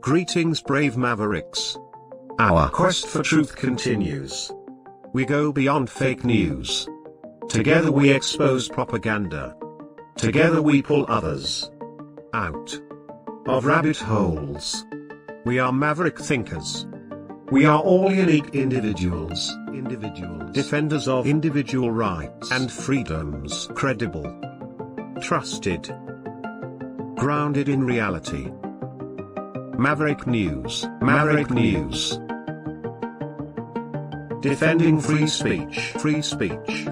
Greetings, brave Mavericks. Our quest for truth continues. We go beyond fake news. Together we expose propaganda. Together we pull others out of rabbit holes. We are maverick thinkers. We are all unique individuals, defenders of individual rights and freedoms, credible, trusted, grounded in reality. Maverick News, Maverick News. Defending free speech, free speech.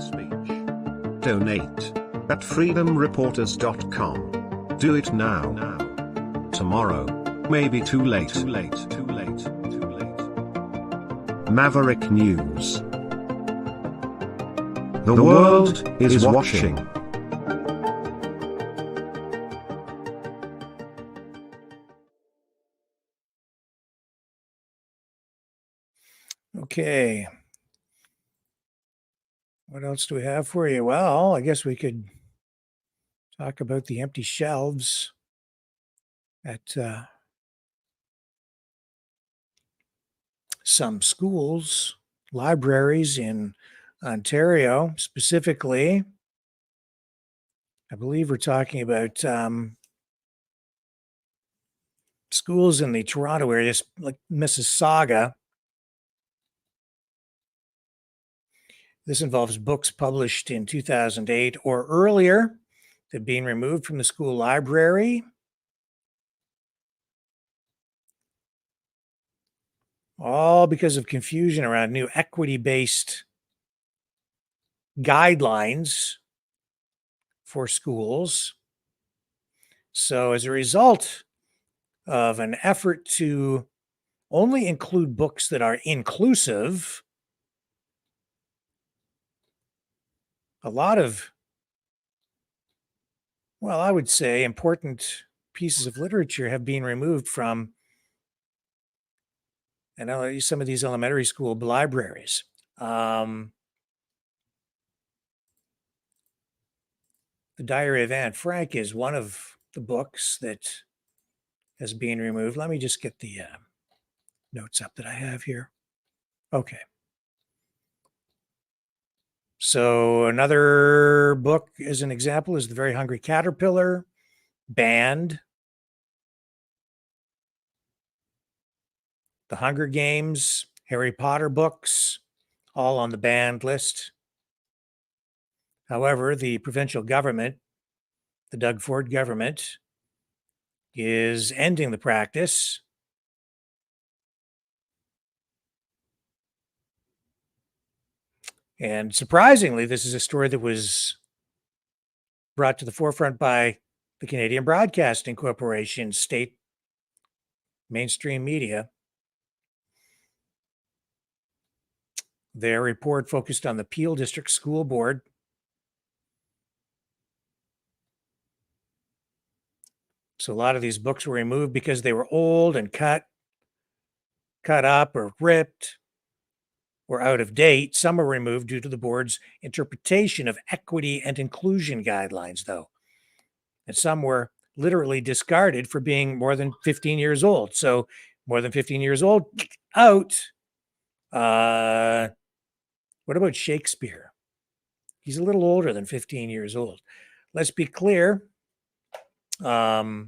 Donate at freedomreporters.com. Do it now. Tomorrow may be too late. Maverick News. The world is watching. Okay. What else do we have for you? Well, I guess we could talk about the empty shelves at some schools, libraries in Ontario, specifically. I believe we're talking about schools in the Toronto area, like Mississauga. This involves books published in 2008 or earlier that have been removed from the school library. All because of confusion around new equity-based guidelines for schools. So as a result of an effort to only include books that are inclusive, a lot of, well, I would say important pieces of literature have been removed from some of these elementary school libraries. The Diary of Anne Frank is one of the books that has been removed. Let me just get the notes up that I have here. Okay. So another book, as an example, is The Very Hungry Caterpillar, banned. The Hunger Games, Harry Potter books, all on the banned list. However, the provincial government, the Doug Ford government, is ending the practice. And surprisingly, this is a story that was brought to the forefront by the Canadian Broadcasting Corporation, state mainstream media. Their report focused on the Peel District School Board. So a lot of these books were removed because they were old and cut up or ripped or out of date. Some were removed due to the board's interpretation of equity and inclusion guidelines, though. And some were literally discarded for being more than 15 years old. So more than 15 years old, out. What about Shakespeare? He's a little older than 15 years old. Let's be clear. This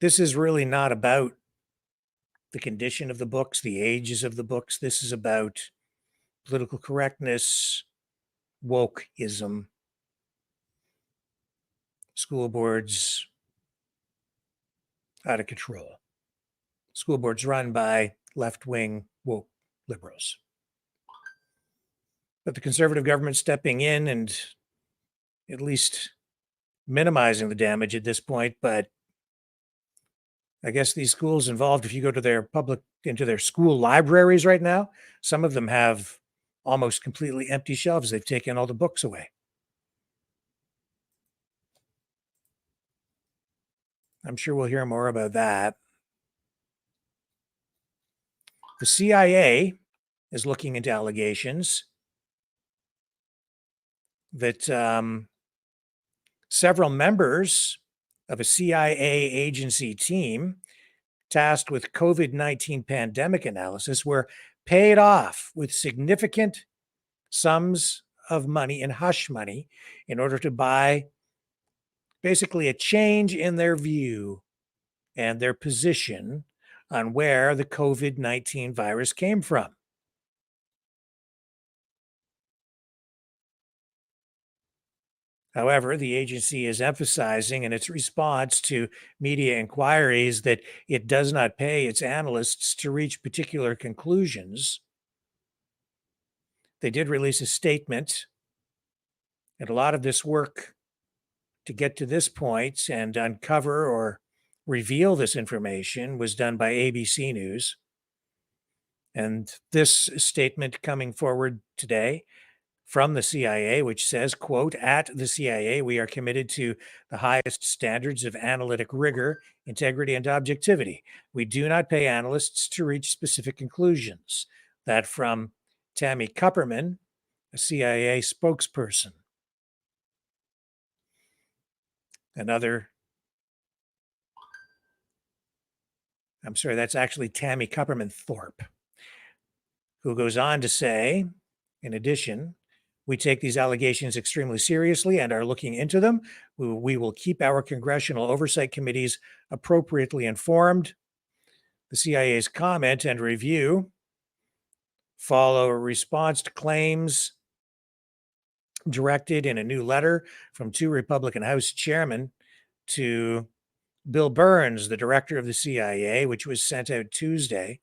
is really not about the condition of the books, the ages of the books. This is about political correctness, wokeism, school boards out of control. School boards run by left-wing woke liberals. But the Conservative government stepping in and at least minimizing the damage at this point. But I guess these schools involved, if you go to into their school libraries right now, some of them have almost completely empty shelves. They've taken all the books away. I'm sure we'll hear more about that. The C.I.A. is looking into allegations that several members of a CIA agency team tasked with COVID-19 pandemic analysis were paid off with significant sums of money in hush money in order to buy basically a change in their view and their position on where the COVID-19 virus came from. However, the agency is emphasizing in its response to media inquiries that it does not pay its analysts to reach particular conclusions. They did release a statement, and a lot of this work to get to this point and uncover or reveal this information was done by ABC News. And this statement coming forward today from the CIA, which says, quote, "At the CIA, we are committed to the highest standards of analytic rigor, integrity, and objectivity. We do not pay analysts to reach specific conclusions." That from Tammy Kupperman, a CIA spokesperson. That's actually Tammy Kupperman Thorpe, who goes on to say, in addition, "We take these allegations extremely seriously and are looking into them. We will keep our congressional oversight committees appropriately informed." The CIA's comment and review follow a response to claims directed in a new letter from two Republican House chairmen to Bill Burns, the director of the CIA, which was sent out Tuesday.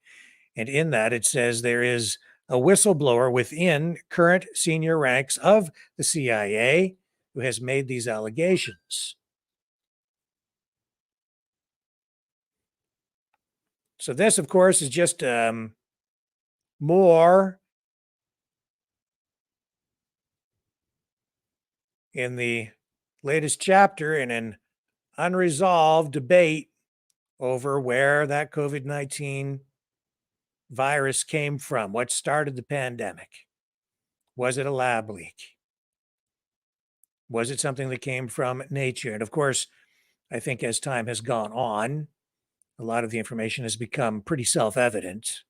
And in that, it says there is a whistleblower within current senior ranks of the CIA who has made these allegations. So this, of course, is just more in the latest chapter in an unresolved debate over where that COVID-19 virus came from. What started the pandemic? Was it a lab leak? Was it something that came from nature? And of course, I think as time has gone on, a lot of the information has become pretty self-evident.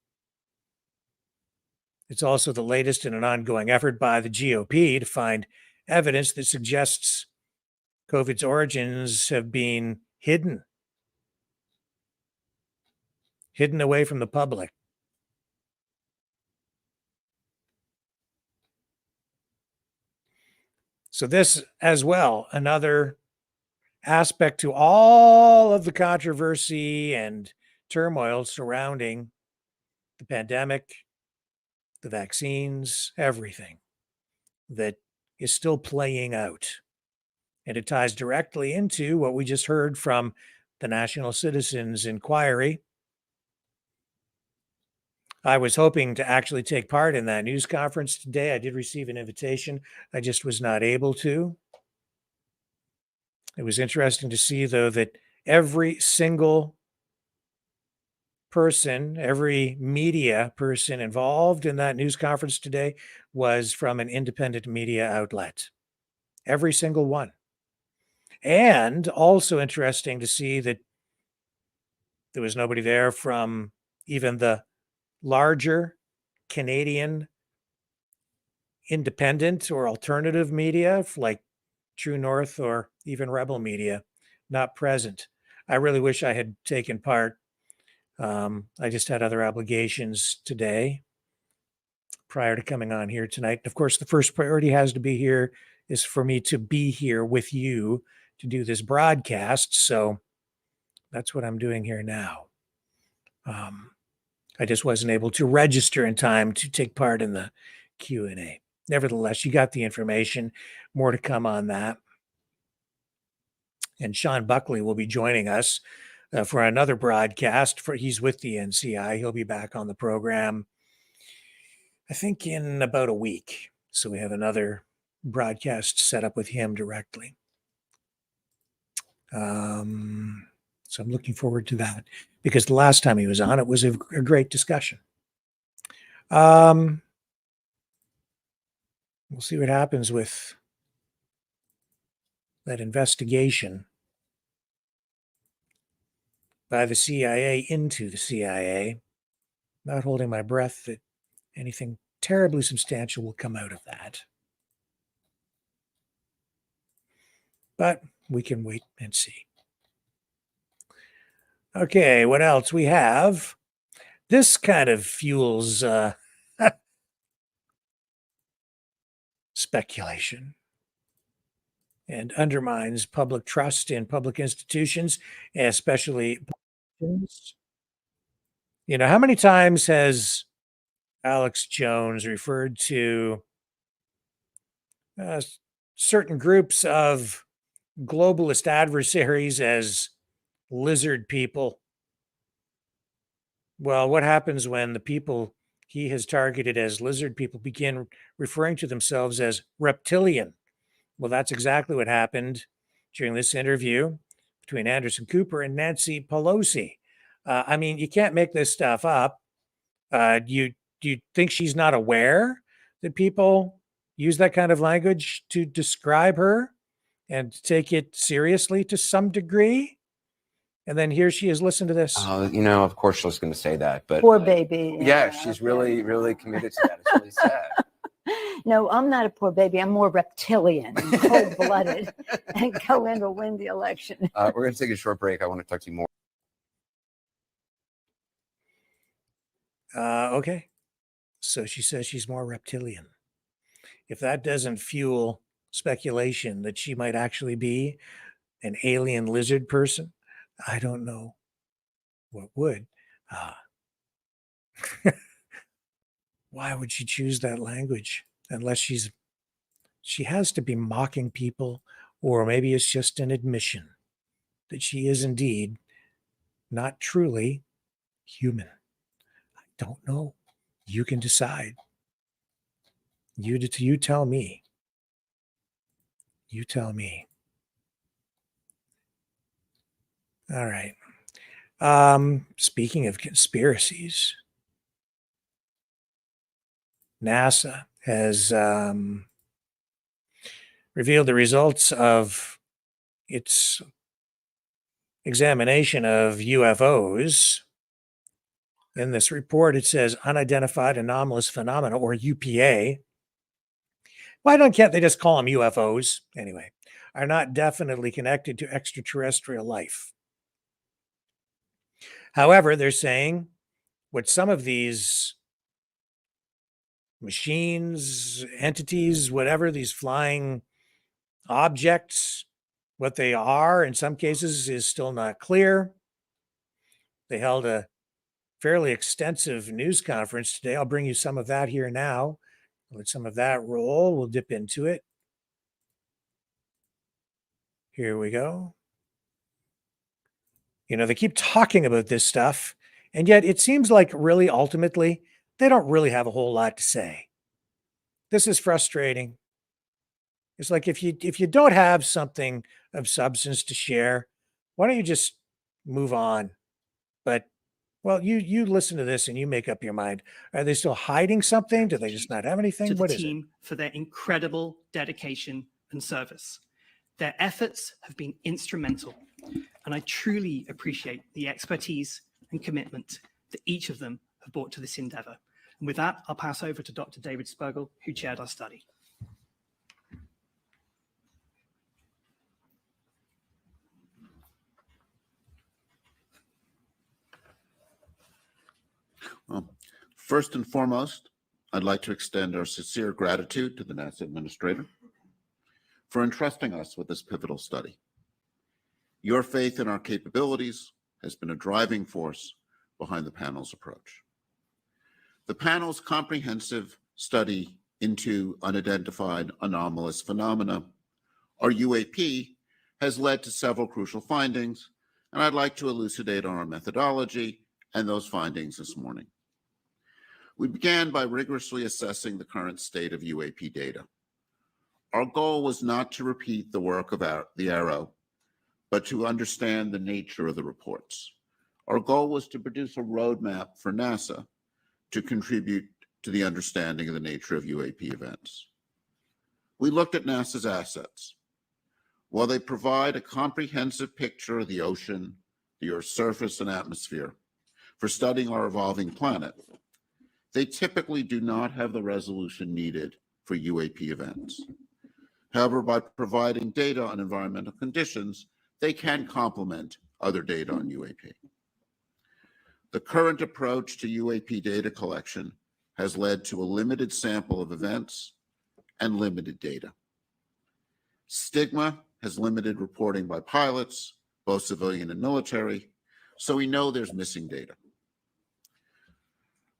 It's also the latest in an ongoing effort by the GOP to find evidence that suggests COVID's origins have been hidden away from the public. So this as well, another aspect to all of the controversy and turmoil surrounding the pandemic, the vaccines, everything that is still playing out. And it ties directly into what we just heard from the National Citizens Inquiry. I was hoping to actually take part in that news conference today. I did receive an invitation. I just was not able to. It was interesting to see, though, that every single person, every media person involved in that news conference today was from an independent media outlet. Every single one. And also interesting to see that there was nobody there from even the larger Canadian independent or alternative media like True North or even Rebel Media, not present. I really wish I had taken part. I just had other obligations today prior to coming on here tonight. Of course, the first priority has to be here is for me to be here with you to do this broadcast. So that's what I'm doing here now. I just wasn't able to register in time to take part in the Q&A. Nevertheless, you got the information. More to come on that. And Sean Buckley will be joining us for another broadcast. He's with the NCI. He'll be back on the program, I think, in about a week. So we have another broadcast set up with him directly. So I'm looking forward to that because the last time he was on, it was a great discussion. We'll see what happens with that investigation by the CIA into the CIA. Not holding my breath that anything terribly substantial will come out of that. But we can wait and see. Okay, what else we have? This kind of fuels speculation and undermines public trust in public institutions, especially politicians. You know, how many times has Alex Jones referred to uh, certain groups of globalist adversaries as lizard people? Well, what happens when the people he has targeted as lizard people begin referring to themselves as reptilian? Well, that's exactly what happened during this interview between Anderson Cooper and Nancy Pelosi. I mean, you can't make this stuff up. Do you think she's not aware that people use that kind of language to describe her and take it seriously to some degree? And then here she is. Listen to this. Of course she was going to say that, but poor baby. yeah, she's really, really committed to that. It's really sad. No, I'm not a poor baby. I'm more reptilian, cold-blooded, and go in to win the election. We're going to take a short break. I want to talk to you more. Okay. So she says she's more reptilian. If that doesn't fuel speculation that she might actually be an alien lizard person, I don't know what would. Why would she choose that language unless she has to be mocking people, or maybe it's just an admission that she is indeed not truly human. I don't know. You can decide. You tell me. You tell me. All right. Speaking of conspiracies, NASA has revealed the results of its examination of UFOs. In this report, it says unidentified anomalous phenomena, or UPA. Can't they just call them UFOs? Anyway, are not definitely connected to extraterrestrial life. However, they're saying what some of these machines, entities, whatever, these flying objects, what they are in some cases is still not clear. They held a fairly extensive news conference today. I'll bring you some of that here now. Let some of that roll. We'll dip into it. Here we go. You know, they keep talking about this stuff, and yet it seems like really ultimately they don't really have a whole lot to say. This is frustrating. It's like if you don't have something of substance to share, why don't you just move on? But well, you listen to this and you make up your mind. Are they still hiding something? Do they just not have anything? To the What is it? team for their incredible dedication and service. Their efforts have been instrumental, and I truly appreciate the expertise and commitment that each of them have brought to this endeavor. And with that, I'll pass over to Dr. David Spergel, who chaired our study. Well, first and foremost, I'd like to extend our sincere gratitude to the NASA administrator for entrusting us with this pivotal study. Your faith in our capabilities has been a driving force behind the panel's approach. The panel's comprehensive study into unidentified anomalous phenomena, or UAP, has led to several crucial findings, and I'd like to elucidate on our methodology and those findings this morning. We began by rigorously assessing the current state of UAP data. Our goal was not to repeat the work of the ARROW, but to understand the nature of the reports. Our goal was to produce a roadmap for NASA to contribute to the understanding of the nature of UAP events. We looked at NASA's assets. While they provide a comprehensive picture of the ocean, the Earth's surface and atmosphere, for studying our evolving planet, they typically do not have the resolution needed for UAP events. However, by providing data on environmental conditions, they can complement other data on UAP. The current approach to UAP data collection has led to a limited sample of events and limited data. Stigma has limited reporting by pilots, both civilian and military, so we know there's missing data.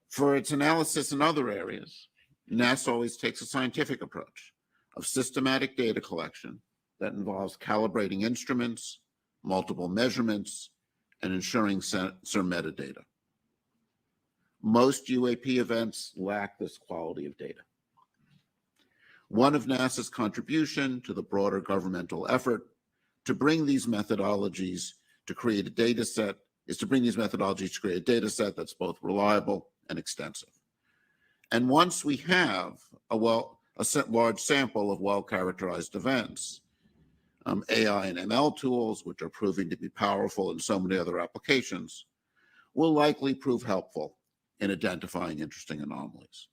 For its analysis in other areas, NASA always takes a scientific approach of systematic data collection that involves calibrating instruments, multiple measurements, and ensuring sensor metadata. Most UAP events lack this quality of data. One of NASA's contribution to the broader governmental effort to bring these methodologies to create a data set is to bring these methodologies to create a data set that's both reliable and extensive. And once we have a large sample of well-characterized events, AI and ML tools, which are proving to be powerful in so many other applications, will likely prove helpful in identifying interesting anomalies.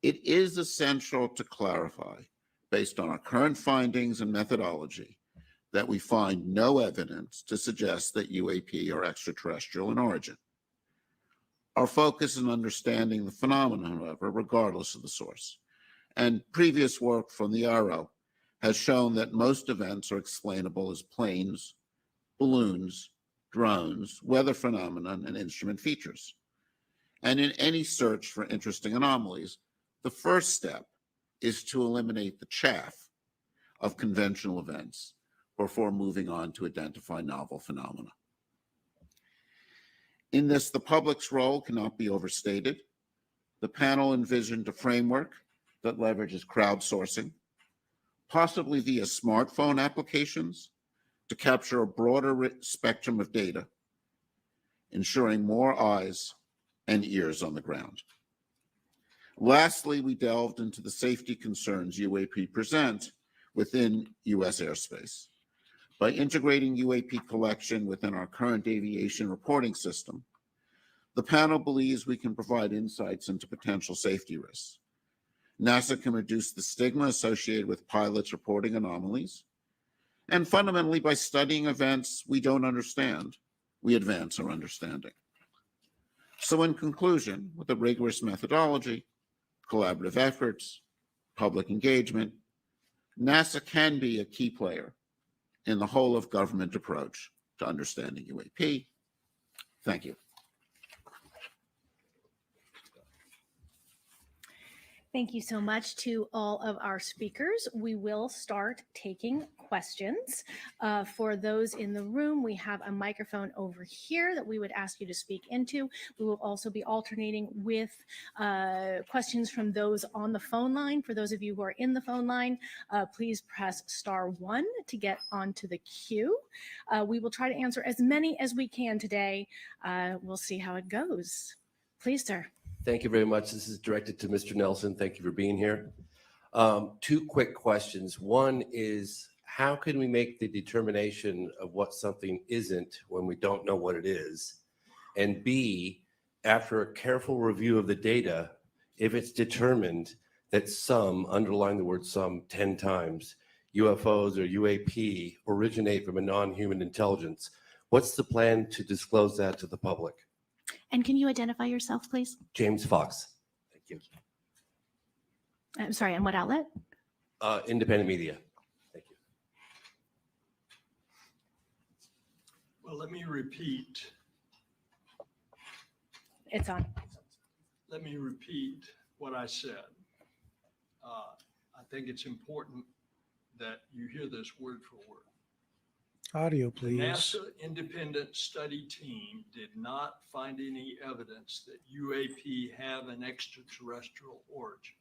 It is essential to clarify, based on our current findings and methodology, that we find no evidence to suggest that UAP are extraterrestrial in origin. Our focus is on understanding the phenomenon, however, regardless of the source. And previous work from the C.I.A. has shown that most events are explainable as planes, balloons, drones, weather phenomena, and instrument features. And in any search for interesting anomalies, the first step is to eliminate the chaff of conventional events before moving on to identify novel phenomena. In this, the public's role cannot be overstated. The panel envisioned a framework that leverages crowdsourcing, possibly via smartphone applications, to capture a broader spectrum of data, ensuring more eyes and ears on the ground. Lastly, we delved into the safety concerns UAP present within U.S. airspace. By integrating UAP collection within our current aviation reporting system, the panel believes we can provide insights into potential safety risks. NASA can reduce the stigma associated with pilots reporting anomalies, and fundamentally, by studying events we don't understand, we advance our understanding. So in conclusion, with a rigorous methodology, collaborative efforts, public engagement, NASA can be a key player in the whole of government approach to understanding UAP. Thank you. Thank you so much to all of our speakers. We will start taking questions. For those in the room, we have a microphone over here that we would ask you to speak into. We will also be alternating with questions from those on the phone line. For those of you who are in the phone line, please press *1 to get onto the queue. We will try to answer as many as we can today. We'll see how it goes. Please, sir. Thank you very much. This is directed to Mr. Nelson. Thank you for being here. Two quick questions. One is, how can we make the determination of what something isn't when we don't know what it is? And B, after a careful review of the data, if it's determined that some, underline the word some 10 times, UFOs or UAP originate from a non-human intelligence, what's the plan to disclose that to the public? And can you identify yourself, please? James Fox. Thank you. I'm sorry, and what outlet? Independent media. Thank you. Well, let me repeat. It's on. Let me repeat what I said. I think it's important that you hear this word for word. Audio, please. The NASA independent study team did not find any evidence that UAP have an extraterrestrial origin,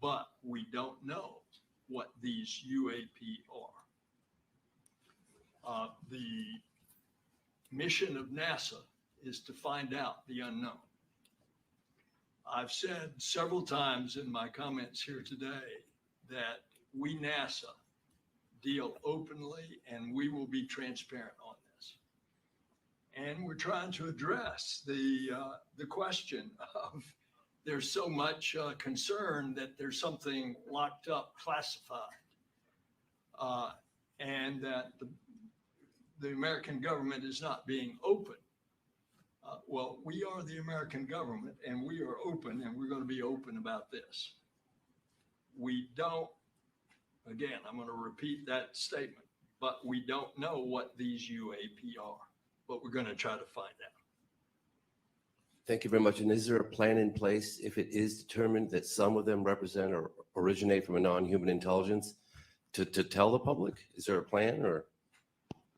but we don't know what these UAP are. The mission of NASA is to find out the unknown. I've said several times in my comments here today that we, NASA, deal openly, and we will be transparent on this. And we're trying to address the question of there's so much concern that there's something locked up, classified, and that the American government is not being open. Well, we are the American government, and we are open, and we're going to be open about this. We don't, again, I'm going to repeat that statement, but we don't know what these UAP are, but we're going to try to find out. Thank you very much. And is there a plan in place if it is determined that some of them represent or originate from a non-human intelligence to tell the public? Is there a plan or?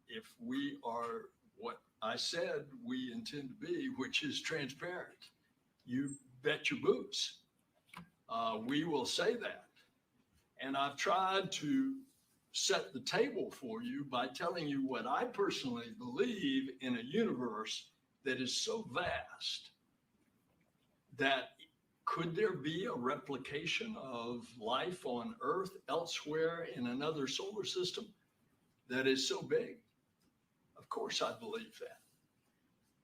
If we are what I said we intend to be, which is transparent, you bet your boots. We will say that. And I've tried to set the table for you by telling you what I personally believe in a universe that is so vast that could there be a replication of life on Earth elsewhere in another solar system that is so big? Of course, I believe that.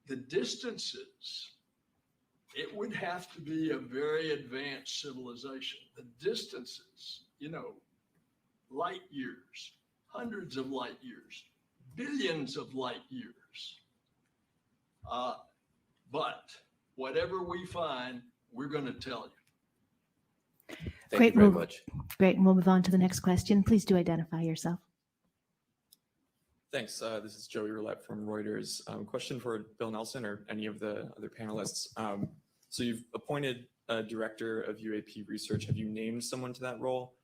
The distances, it would have to be a very advanced civilization. The distances, light years, hundreds of light years, billions of light years. But whatever we find, we're going to tell you. Thank you very much. Great. And we'll move on to the next question. Please do identify yourself. Thanks. This is Joey Roulette from Reuters. Question for Bill Nelson or any of the other panelists. So you've appointed a director of UAP research. Have you named someone to that role?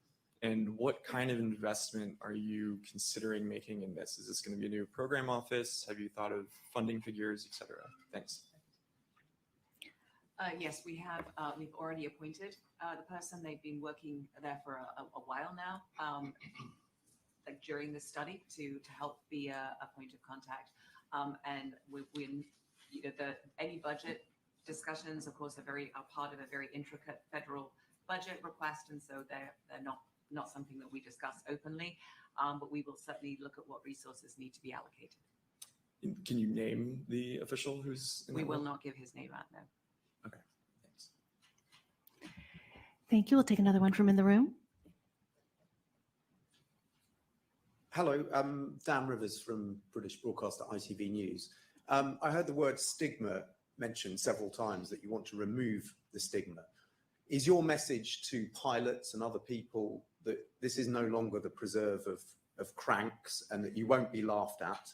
And what kind of investment are you considering making in this? Is this going to be a new program office? Have you thought of funding figures, et cetera? Thanks. Yes, we have. We've already appointed the person. They've been working there for a while now, like during the study to help be a point of contact. And any budget discussions, of course, are part of a very intricate federal budget request, and so they're not something that we discuss openly. But we will certainly look at what resources need to be allocated. Can you name the official who's in We that will role? not give his name out now. Okay, thanks. Thank you. We'll take another one from in the room. Hello, Dan Rivers from British broadcaster ITV News. I heard the word stigma mentioned several times, that you want to remove the stigma. Is your message to pilots and other people that this is no longer the preserve of cranks and that you won't be laughed at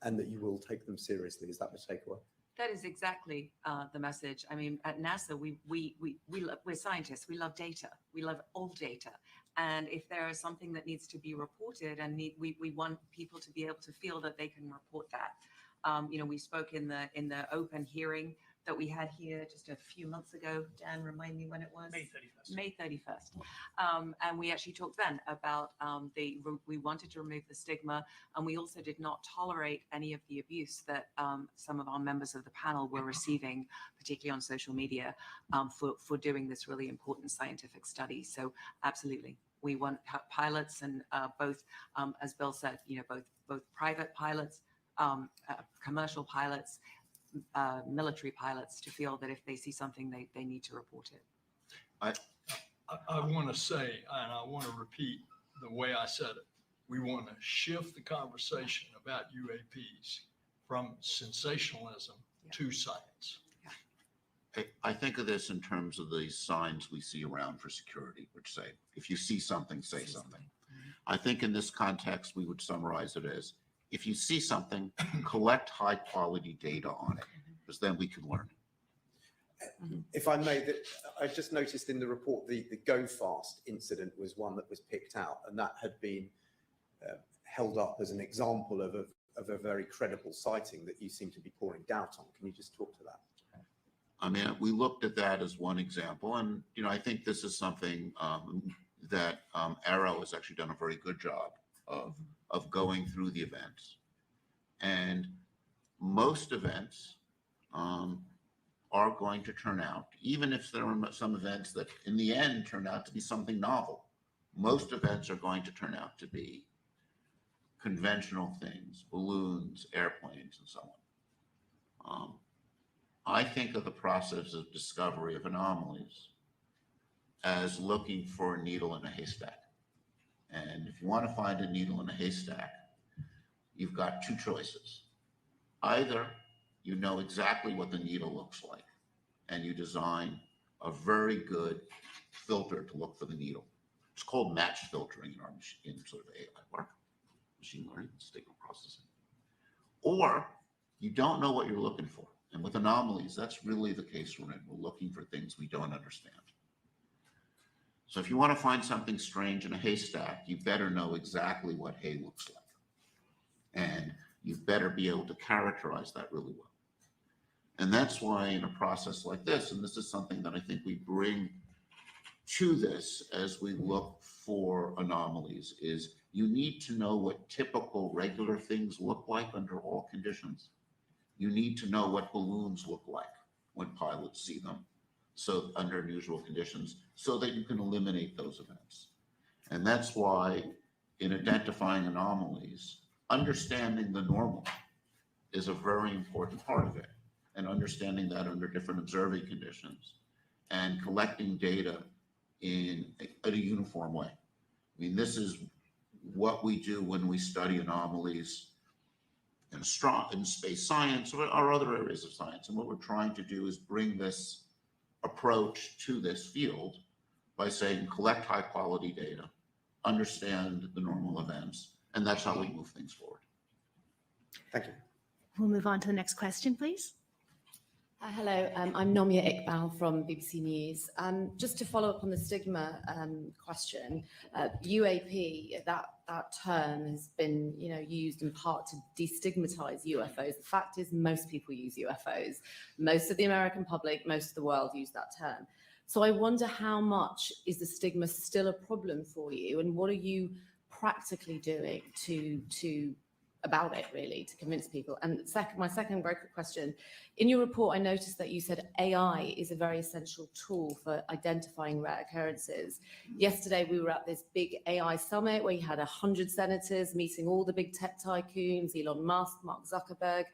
and that you will take them seriously? Is that the takeaway? That is exactly the message. I mean, at NASA, we're scientists. We love data. We love all data. And if there is something that needs to be reported, and we want people to be able to feel that they can report that. We spoke in the open hearing that we had here just a few months ago. Dan, remind me when it was? May 31st. May 31st. And we actually talked then about we wanted to remove the stigma, and we also did not tolerate any of the abuse that some of our members of the panel were receiving, particularly on social media, for doing this really important scientific study. So absolutely, we want pilots and both, as Bill said, both private pilots, commercial pilots, military pilots to feel that if they see something, they need to report it. I want to say, and I want to repeat the way I said it, we want to shift the conversation about UAPs from sensationalism to science. I think of this in terms of the signs we see around for security, which say, if you see something, say something. I think in this context, we would summarize it as, if you see something, collect high quality data on it, because then we can learn. If I may, I just noticed in the report the Go Fast incident was one that was picked out, and that had been held up as an example of a very credible sighting that you seem to be pouring doubt on. Can you just talk to that? I mean, we looked at that as one example, and I think this is something that Arrow has actually done a very good job of going through the events. And most events are going to turn out, even if there are some events that in the end turn out to be something novel, most events are going to turn out to be conventional things, balloons, airplanes, and so on. I think of the process of discovery of anomalies as looking for a needle in a haystack. And if you want to find a needle in a haystack, you've got two choices. Either you know exactly what the needle looks like, and you design a very good filter to look for the needle. It's called match filtering in our in sort of AI work, machine learning, signal processing. Or you don't know what you're looking for. And with anomalies, that's really the case we're in. We're looking for things we don't understand. So if you want to find something strange in a haystack, you better know exactly what hay looks like. And you better be able to characterize that really well. And that's why in a process like this, and this is something that I think we bring to this as we look for anomalies, is you need to know what typical regular things look like under all conditions. You need to know what balloons look like when pilots see them, so under unusual conditions, so that you can eliminate those events. And that's why in identifying anomalies, understanding the normal is a very important part of it, and understanding that under different observing conditions and collecting data in a uniform way. I mean, this is what we do when we study anomalies in space science or other areas of science. And what we're trying to do is bring this approach to this field by saying, collect high quality data, understand the normal events, and that's how we move things forward. Thank you. We'll move on to the next question, please. Hello, I'm Nomia Iqbal from BBC News. Just to follow up on the stigma question, UAP, that term has been, used in part to destigmatize UFOs. The fact is, most people use UFOs. Most of the American public, most of the world use that term. So I wonder, how much is the stigma still a problem for you, and what are you practically doing about it, really, to convince people? And my second very quick question, in your report, I noticed that you said AI is a very essential tool for identifying rare occurrences. Yesterday, we were at this big AI summit where you had 100 senators meeting all the big tech tycoons, Elon Musk, Mark Zuckerberg.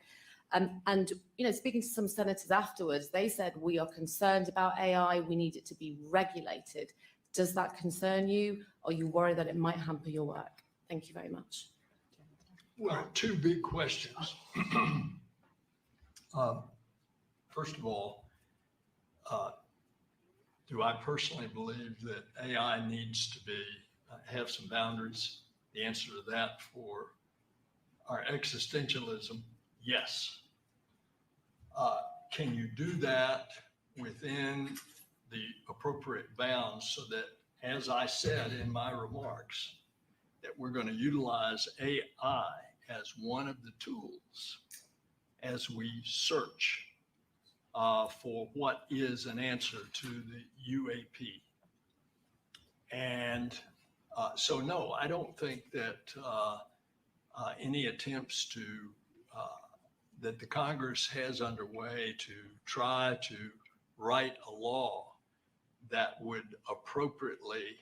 And speaking to some senators afterwards, they said, we are concerned about AI, we need it to be regulated. Does that concern you? Are you worried that it might hamper your work? Thank you very much. Well, two big questions. First of all, do I personally believe that AI needs to have some boundaries? The answer to that, for our existentialism, yes. Can you do that within the appropriate bounds so that, as I said in my remarks, that we're going to utilize AI as one of the tools as we search for what is an answer to the UAP. And so, no, I don't think that any attempts that the Congress has underway to try to write a law that would appropriately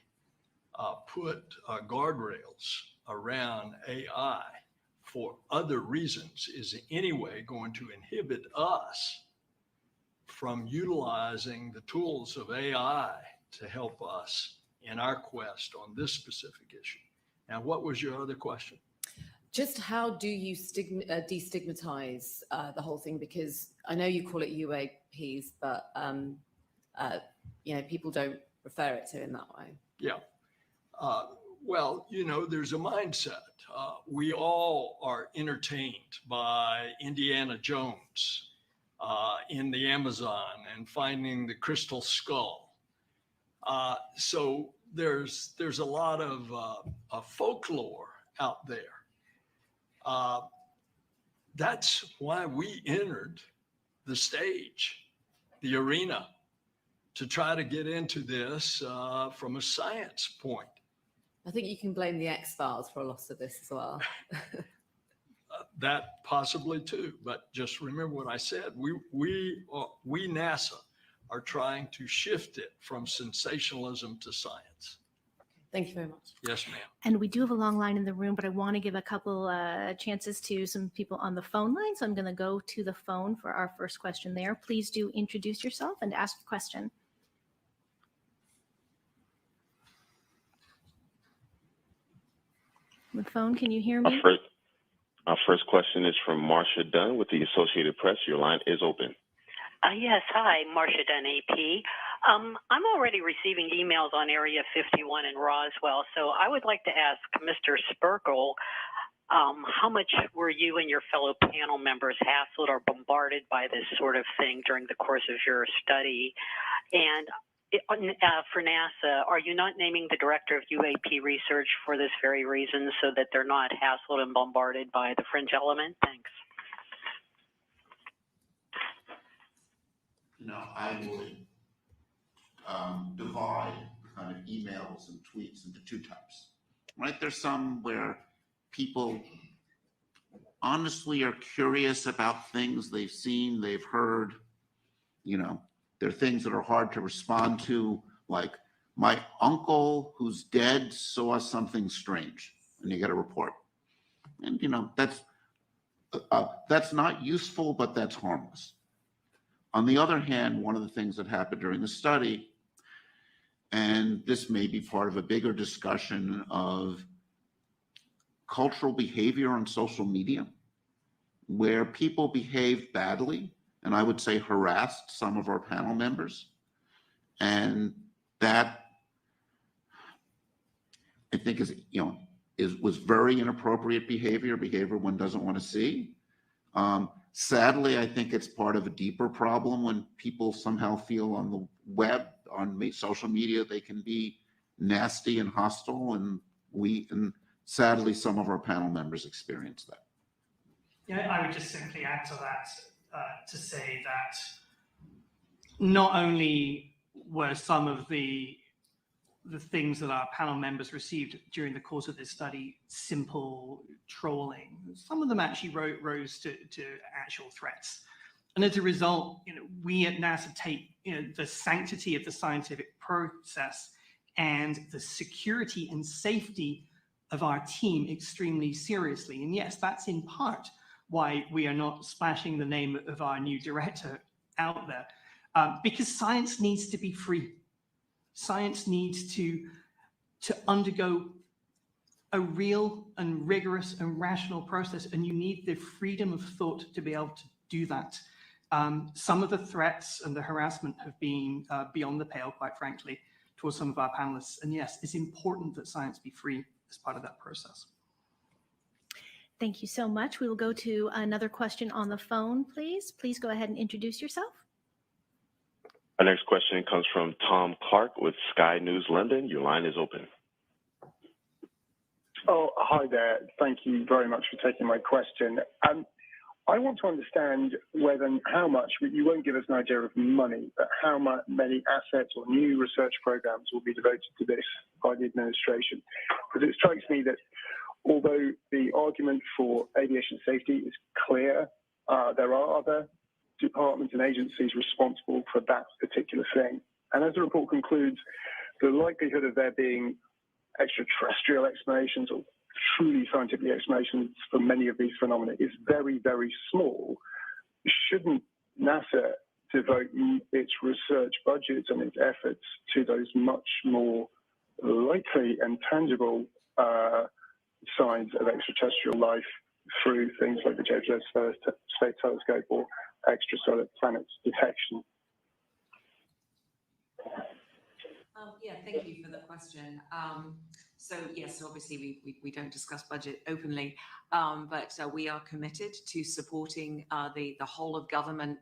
put guardrails around AI for other reasons is in any way going to inhibit us from utilizing the tools of AI to help us in our quest on this specific issue. Now, what was your other question? Just how do you destigmatize the whole thing? Because I know you call it UAPs, but people don't refer it to in that way. Yeah. Well, there's a mindset. We all are entertained by Indiana Jones in the Amazon and finding the crystal skull. So there's a lot of folklore out there. That's why we entered the stage, the arena, to try to get into this from a science point. I think you can blame the X-Files for a lot of this as well. That possibly too, but just remember what I said. We NASA are trying to shift it from sensationalism to science. Thank you very much. Yes, ma'am. And we do have a long line in the room, but I want to give a couple chances to some people on the phone line. So I'm going to go to the phone for our first question there. Please do introduce yourself and ask a question. The phone, can you hear me? Our first question is from Marcia Dunn with the Associated Press. Your line is open. Yes, hi, Marcia Dunn, AP. I'm already receiving emails on Area 51 in Roswell, so I would like to ask Mr. Sperkel, how much were you and your fellow panel members hassled or bombarded by this sort of thing during the course of your study? And for NASA, are you not naming the director of UAP research for this very reason, so that they're not hassled and bombarded by the fringe element? Thanks. I would divide kind of emails and tweets into two types, right? There's some where people honestly are curious about things they've seen, they've heard. There are things that are hard to respond to, like my uncle who's dead saw something strange, and you get a report. And that's not useful, but that's harmless. On the other hand, one of the things that happened during the study, and this may be part of a bigger discussion of cultural behavior on social media, where people behave badly, and I would say harassed some of our panel members. And that, I think, was very inappropriate behavior one doesn't want to see. Sadly, I think it's part of a deeper problem when people somehow feel on the web, on social media, they can be nasty and hostile, and sadly, some of our panel members experience that. Yeah, I would just simply add to that to say that not only were some of the things that our panel members received during the course of this study simple trolling, some of them actually rose to actual threats. And as a result, we at NASA take the sanctity of the scientific process and the security and safety of our team extremely seriously. And yes, that's in part why we are not splashing the name of our new director out there, because science needs to be free. Science needs to undergo a real and rigorous and rational process, and you need the freedom of thought to be able to do that. Some of the threats and the harassment have been beyond the pale, quite frankly, towards some of our panelists. And yes, it's important that science be free as part of that process. Thank you so much. We will go to another question on the phone, please. Please go ahead and introduce yourself. Our next question comes from Tom Clark with Sky News London. Your line is open. Oh, hi there. Thank you very much for taking my question. I want to understand how much, you won't give us an idea of money, but how many assets or new research programs will be devoted to this by the administration. Because it strikes me that although the argument for aviation safety is clear, there are other departments and agencies responsible for that particular thing. And as the report concludes, the likelihood of there being extraterrestrial explanations or truly scientific explanations for many of these phenomena is very, very small. Shouldn't NASA devote its research budgets and its efforts to those much more likely and tangible signs of extraterrestrial life through things like the James Webb Space Telescope or extrasolar planets detection? Yeah, thank you for the question. So yes, obviously we don't discuss budget openly, but we are committed to supporting the whole of government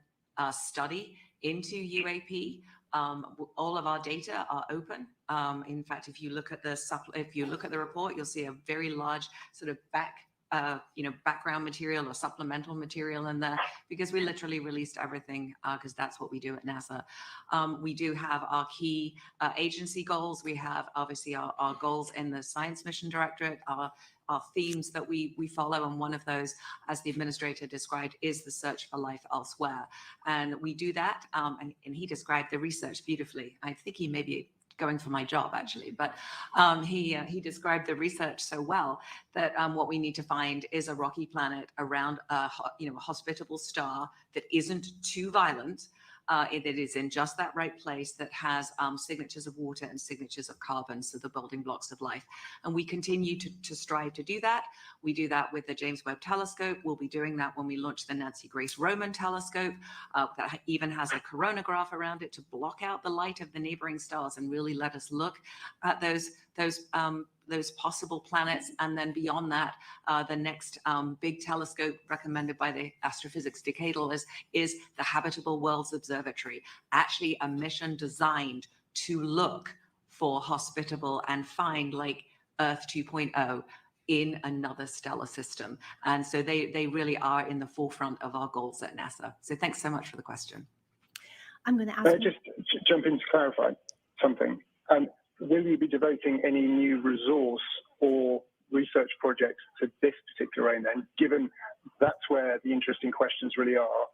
study into UAP. All of our data are open. In fact, if you look at the report, you'll see a very large sort of background material or supplemental material in there, because we literally released everything because that's what we do at NASA. We do have our key agency goals. We have obviously our goals in the Science Mission Directorate, our themes that we follow, and one of those, as the administrator described, is the search for life elsewhere. And we do that, and he described the research beautifully. I think he maybe going for my job actually, but he described the research so well that what we need to find is a rocky planet around a hospitable star that isn't too violent, that is in just that right place, that has signatures of water and signatures of carbon, so the building blocks of life. And we continue to strive to do that. We do that with the James Webb Telescope. We'll be doing that when we launch the Nancy Grace Roman Telescope, that even has a coronagraph around it to block out the light of the neighboring stars and really let us look at those possible planets. And then beyond that, the next big telescope recommended by the Astrophysics Decadal is the Habitable Worlds Observatory, actually a mission designed to look for hospitable and find like Earth 2.0 in another stellar system. And so they really are in the forefront of our goals at NASA. So thanks so much for the question. I'm going to ask. Just jump in to clarify something. Will you be devoting any new resource or research projects to this particular aim then, given that's where the interesting questions really are?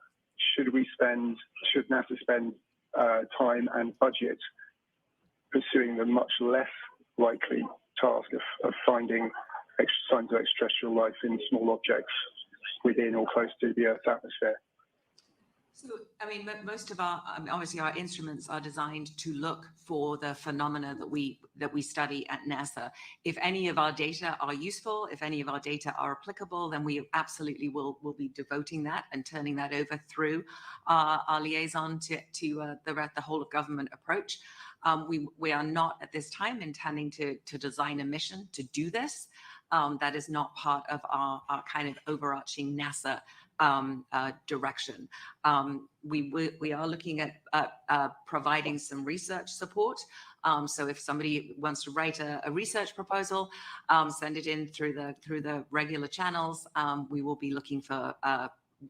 Should NASA spend time and budget pursuing the much less likely task of finding signs of extraterrestrial life in small objects within or close to the Earth's atmosphere? So, I mean, most of obviously our instruments are designed to look for the phenomena that we study at NASA. If any of our data are useful, if any of our data are applicable, then we absolutely will be devoting that and turning that over through our liaison to the whole of government approach. We are not at this time intending to design a mission to do this. That is not part of our kind of overarching NASA direction. We are looking at providing some research support. So if somebody wants to write a research proposal, send it in through the regular channels. We will be looking for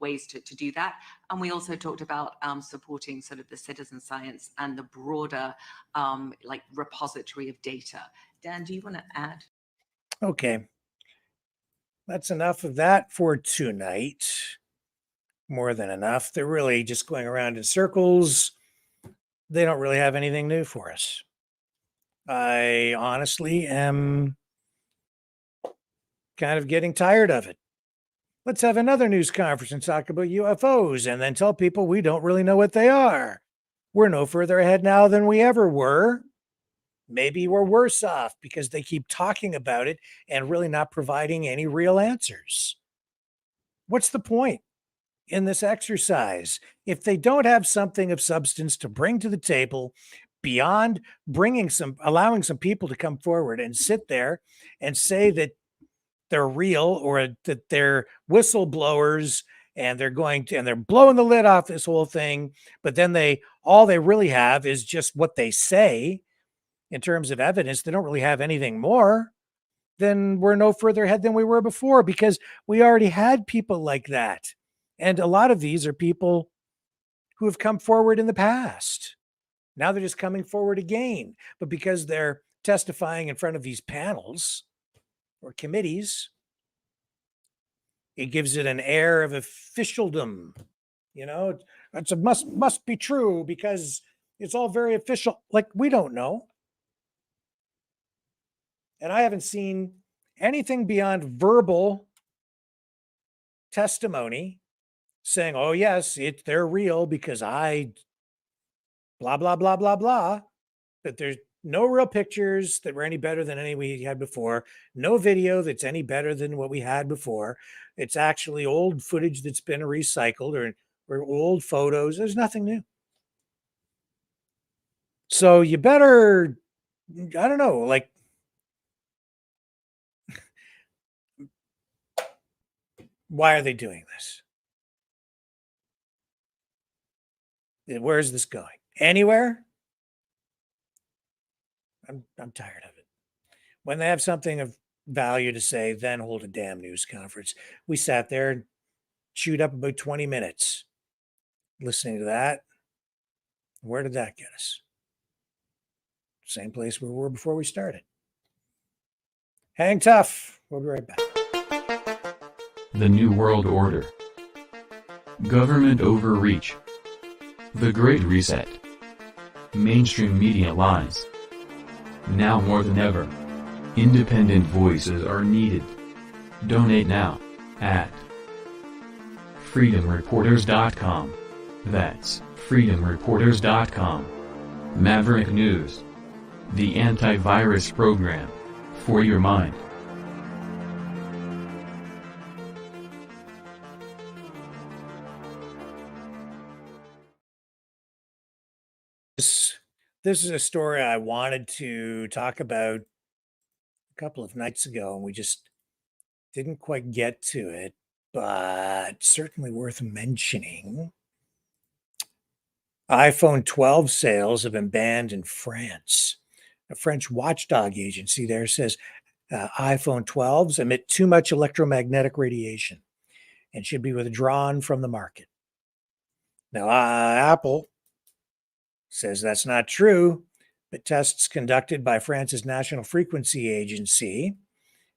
ways to do that. And we also talked about supporting sort of the citizen science and the broader like repository of data. Dan, do you want to add? Okay. That's enough of that for tonight. More than enough. They're really just going around in circles. They don't really have anything new for us. I honestly am kind of getting tired of it. Let's have another news conference and talk about UFOs and then tell people we don't really know what they are. We're no further ahead now than we ever were. Maybe we're worse off because they keep talking about it and really not providing any real answers. What's the point in this exercise if they don't have something of substance to bring to the table beyond allowing some people to come forward and sit there and say that they're real or that they're whistleblowers and they're blowing the lid off this whole thing, but then all they really have is just what they say in terms of evidence. They don't really have anything more. Then we're no further ahead than we were before because we already had people like that. And a lot of these are people who have come forward in the past. Now they're just coming forward again. But because they're testifying in front of these panels or committees, it gives it an air of officialdom. You know, it's must be true because it's all very official. Like, we don't know. And I haven't seen anything beyond verbal testimony saying, oh, yes, they're real because I blah, blah, blah, blah, blah. But there's no real pictures that were any better than any we had before. No video that's any better than what we had before. It's actually old footage that's been recycled or old photos. There's nothing new. So you better, I don't know, like, why are they doing this? Where is this going? Anywhere? I'm tired of it. When they have something of value to say, then hold a damn news conference. We sat there and chewed up about 20 minutes listening to that. Where did that get us? Same place where we were before we started. Hang tough. We'll be right back. The New World Order. Government overreach. The Great Reset. Mainstream media lies. Now more than ever, independent voices are needed. Donate now at freedomreporters.com. That's freedomreporters.com. Maverick News, the antivirus program for your mind. This is a story I wanted to talk about a couple of nights ago, and we just didn't quite get to it, but certainly worth mentioning. iPhone 12 sales have been banned in France. A French watchdog agency there says iPhone 12s emit too much electromagnetic radiation and should be withdrawn from the market. Now, Apple says that's not true, but tests conducted by France's National Frequency Agency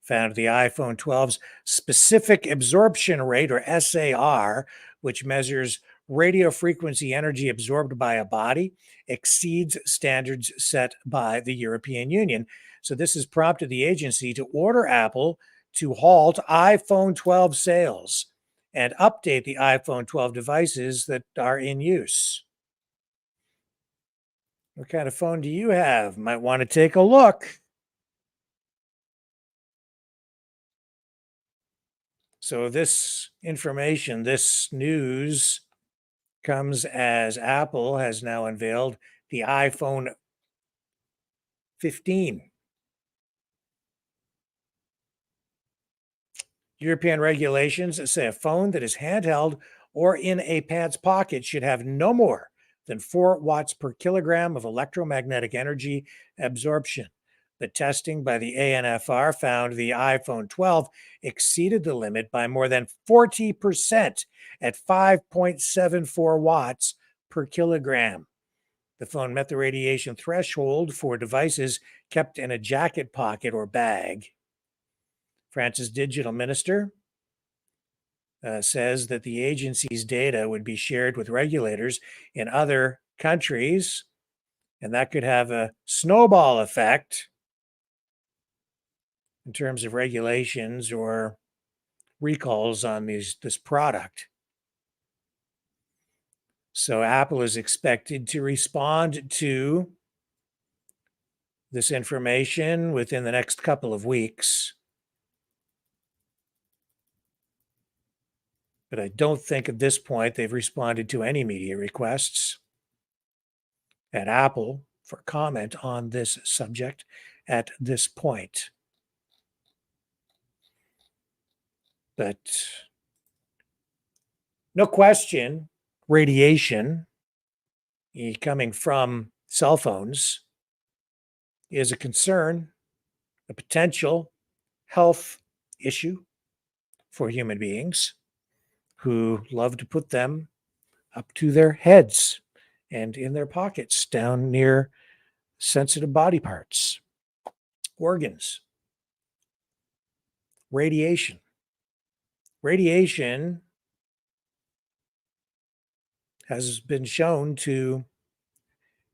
found the iPhone 12's specific absorption rate, or SAR, which measures radio frequency energy absorbed by a body, exceeds standards set by the European Union. So this has prompted the agency to order Apple to halt iPhone 12 sales and update the iPhone 12 devices that are in use. What kind of phone do you have? Might want to take a look. So this information, this news comes as Apple has now unveiled the iPhone 15. European regulations say a phone that is handheld or in a pants pocket should have no more than 4 watts per kilogram of electromagnetic energy absorption. The testing by the ANFR found the iPhone 12 exceeded the limit by more than 40% at 5.74 watts per kilogram. The phone met the radiation threshold for devices kept in a jacket pocket or bag. France's digital minister says that the agency's data would be shared with regulators in other countries, and that could have a snowball effect in terms of regulations or recalls on this product. So Apple is expected to respond to this information within the next couple of weeks. But I don't think at this point they've responded to any media requests at Apple for comment on this subject at this point. But no question, radiation coming from cell phones is a concern, a potential health issue for human beings who love to put them up to their heads and in their pockets down near sensitive body parts, organs. Radiation. Radiation has been shown to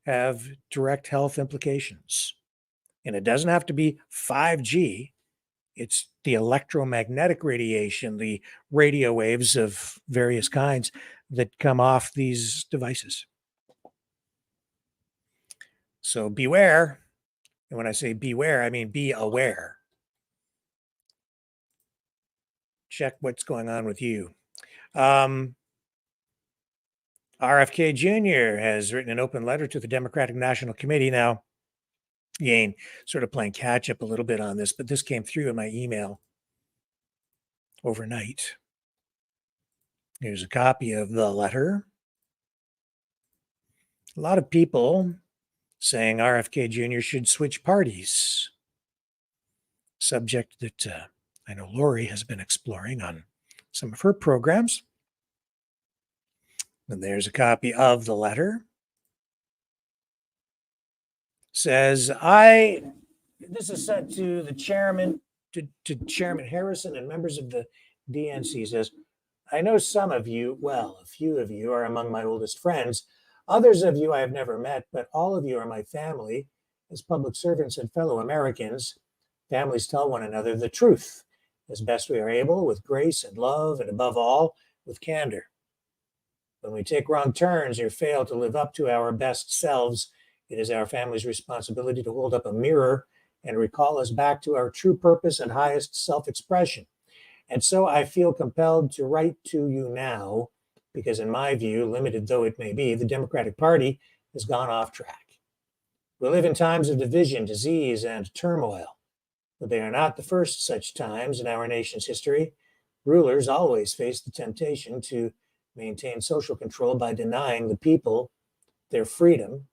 have direct health implications. And it doesn't have to be 5G. It's the electromagnetic radiation, the radio waves of various kinds that come off these devices. So beware. And when I say beware, I mean be aware. Check what's going on with you. RFK Jr. has written an open letter to the Democratic National Committee. Now, again, sort of playing catch up a little bit on this, but this came through in my email overnight. Here's a copy of the letter. A lot of people saying RFK Jr. should switch parties. Subject that I know Lori has been exploring on some of her programs. And there's a copy of the letter. Says, this is sent to the chairman, to Chairman Harrison and members of the DNC. Says, I know some of you, well, a few of you are among my oldest friends. Others of you I have never met, but all of you are my family, As public servants and fellow Americans, families tell one another the truth as best we are able, with grace and love, and above all, with candor. When we take wrong turns or fail to live up to our best selves, it is our family's responsibility to hold up a mirror and recall us back to our true purpose and highest self-expression. And so I feel compelled to write to you now, because in my view, limited though it may be, the Democratic Party has gone off track. We live in times of division, disease, and turmoil, but they are not the first such times in our nation's history. Rulers always face the temptation to maintain social control by denying the people their freedom,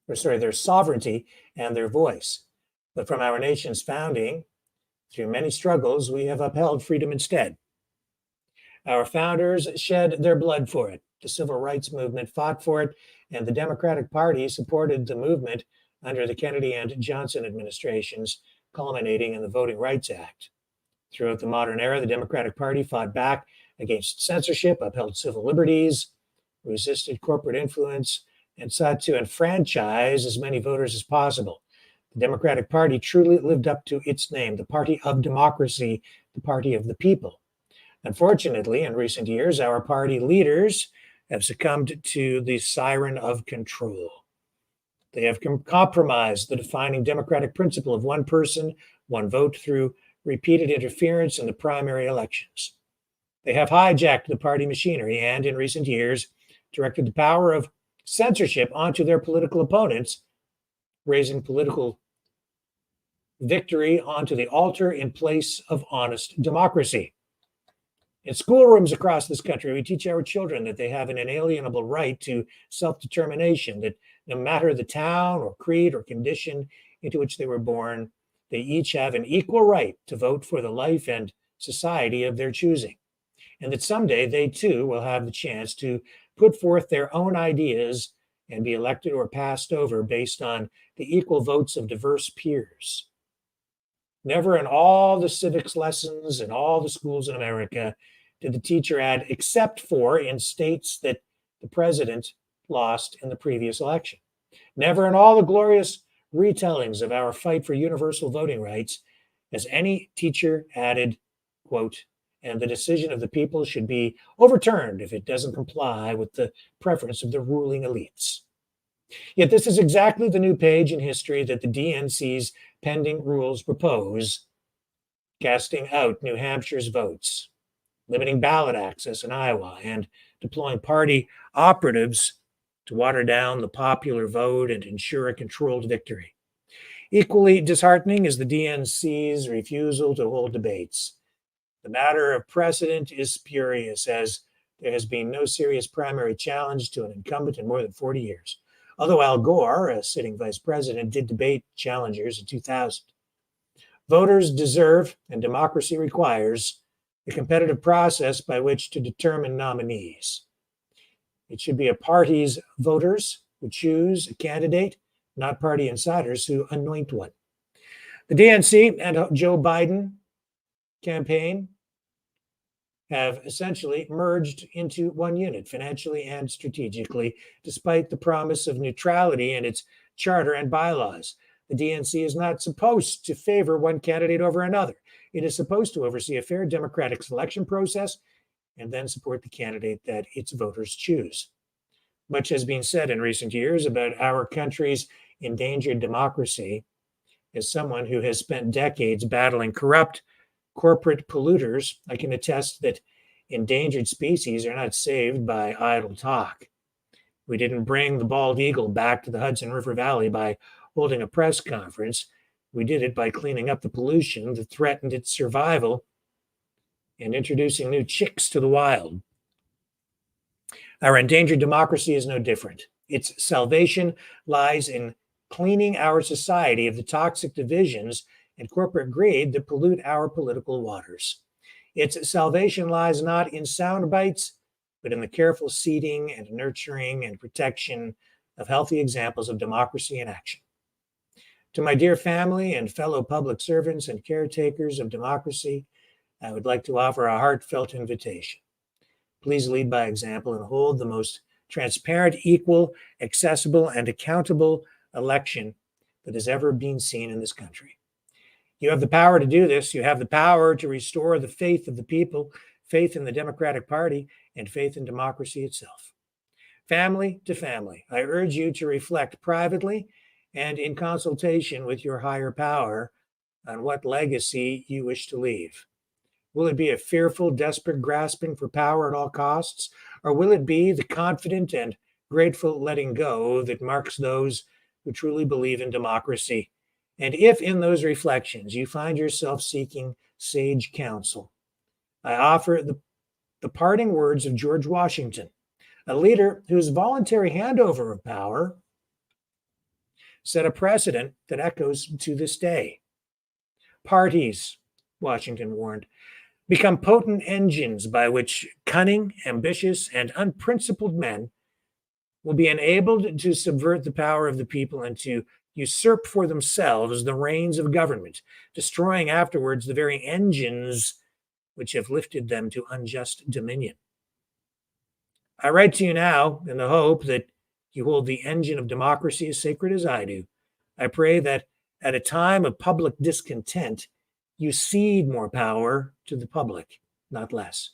their sovereignty and their voice. But from our nation's founding, through many struggles, we have upheld freedom instead. Our founders shed their blood for it. The civil rights movement fought for it, and the Democratic Party supported the movement under the Kennedy and Johnson administrations, culminating in the Voting Rights Act. Throughout the modern era, the Democratic Party fought back against censorship, upheld civil liberties, resisted corporate influence, and sought to enfranchise as many voters as possible. The Democratic Party truly lived up to its name, the party of democracy, the party of the people. Unfortunately, in recent years, our party leaders have succumbed to the siren of control. They have compromised the defining democratic principle of one person, one vote through repeated interference in the primary elections. They have hijacked the party machinery and, in recent years, directed the power of censorship onto their political opponents, raising political victory onto the altar in place of honest democracy. In schoolrooms across this country, we teach our children that they have an inalienable right to self-determination, that no matter the town or creed or condition into which they were born, they each have an equal right to vote for the life and society of their choosing, and that someday they too will have the chance to put forth their own ideas and be elected or passed over based on the equal votes of diverse peers. Never in all the civics lessons in all the schools in America did the teacher add except for in states that the president lost in the previous election. Never in all the glorious retellings of our fight for universal voting rights has any teacher added, quote, and the decision of the people should be overturned if it doesn't comply with the preference of the ruling elites. Yet this is exactly the new page in history that the DNC's pending rules propose, casting out New Hampshire's votes, limiting ballot access in Iowa, and deploying party operatives to water down the popular vote and ensure a controlled victory. Equally disheartening is the DNC's refusal to hold debates. The matter of precedent is spurious, as there has been no serious primary challenge to an incumbent in more than 40 years. Although Al Gore, as sitting vice president, did debate challengers in 2000. Voters deserve, and democracy requires, a competitive process by which to determine nominees. It should be a party's voters who choose a candidate, not party insiders who anoint one. The DNC and Joe Biden campaign have essentially merged into one unit, financially and strategically, despite the promise of neutrality in its charter and bylaws. The DNC is not supposed to favor one candidate over another. It is supposed to oversee a fair democratic selection process and then support the candidate that its voters choose. Much has been said in recent years about our country's endangered democracy. As someone who has spent decades battling corrupt corporate polluters, I can attest that endangered species are not saved by idle talk. We didn't bring the bald eagle back to the Hudson River Valley by holding a press conference. We did it by cleaning up the pollution that threatened its survival and introducing new chicks to the wild. Our endangered democracy is no different. Its salvation lies in cleaning our society of the toxic divisions and corporate greed that pollute our political waters. Its salvation lies not in sound bites, but in the careful seeding and nurturing and protection of healthy examples of democracy in action. To my dear family and fellow public servants and caretakers of democracy, I would like to offer a heartfelt invitation. Please lead by example and hold the most transparent, equal, accessible, and accountable election that has ever been seen in this country. You have the power to do this. You have the power to restore the faith of the people, faith in the Democratic Party, and faith in democracy itself. Family to family, I urge you to reflect privately and in consultation with your higher power on what legacy you wish to leave. Will it be a fearful, desperate grasping for power at all costs, or will it be the confident and grateful letting go that marks those who truly believe in democracy? And if in those reflections you find yourself seeking sage counsel, I offer the parting words of George Washington, a leader whose voluntary handover of power set a precedent that echoes to this day. Parties, Washington warned, become potent engines by which cunning, ambitious, and unprincipled men will be enabled to subvert the power of the people and to usurp for themselves the reins of government, destroying afterwards the very engines which have lifted them to unjust dominion. I write to you now in the hope that you hold the engine of democracy as sacred as I do. I pray that at a time of public discontent, you cede more power to the public, not less,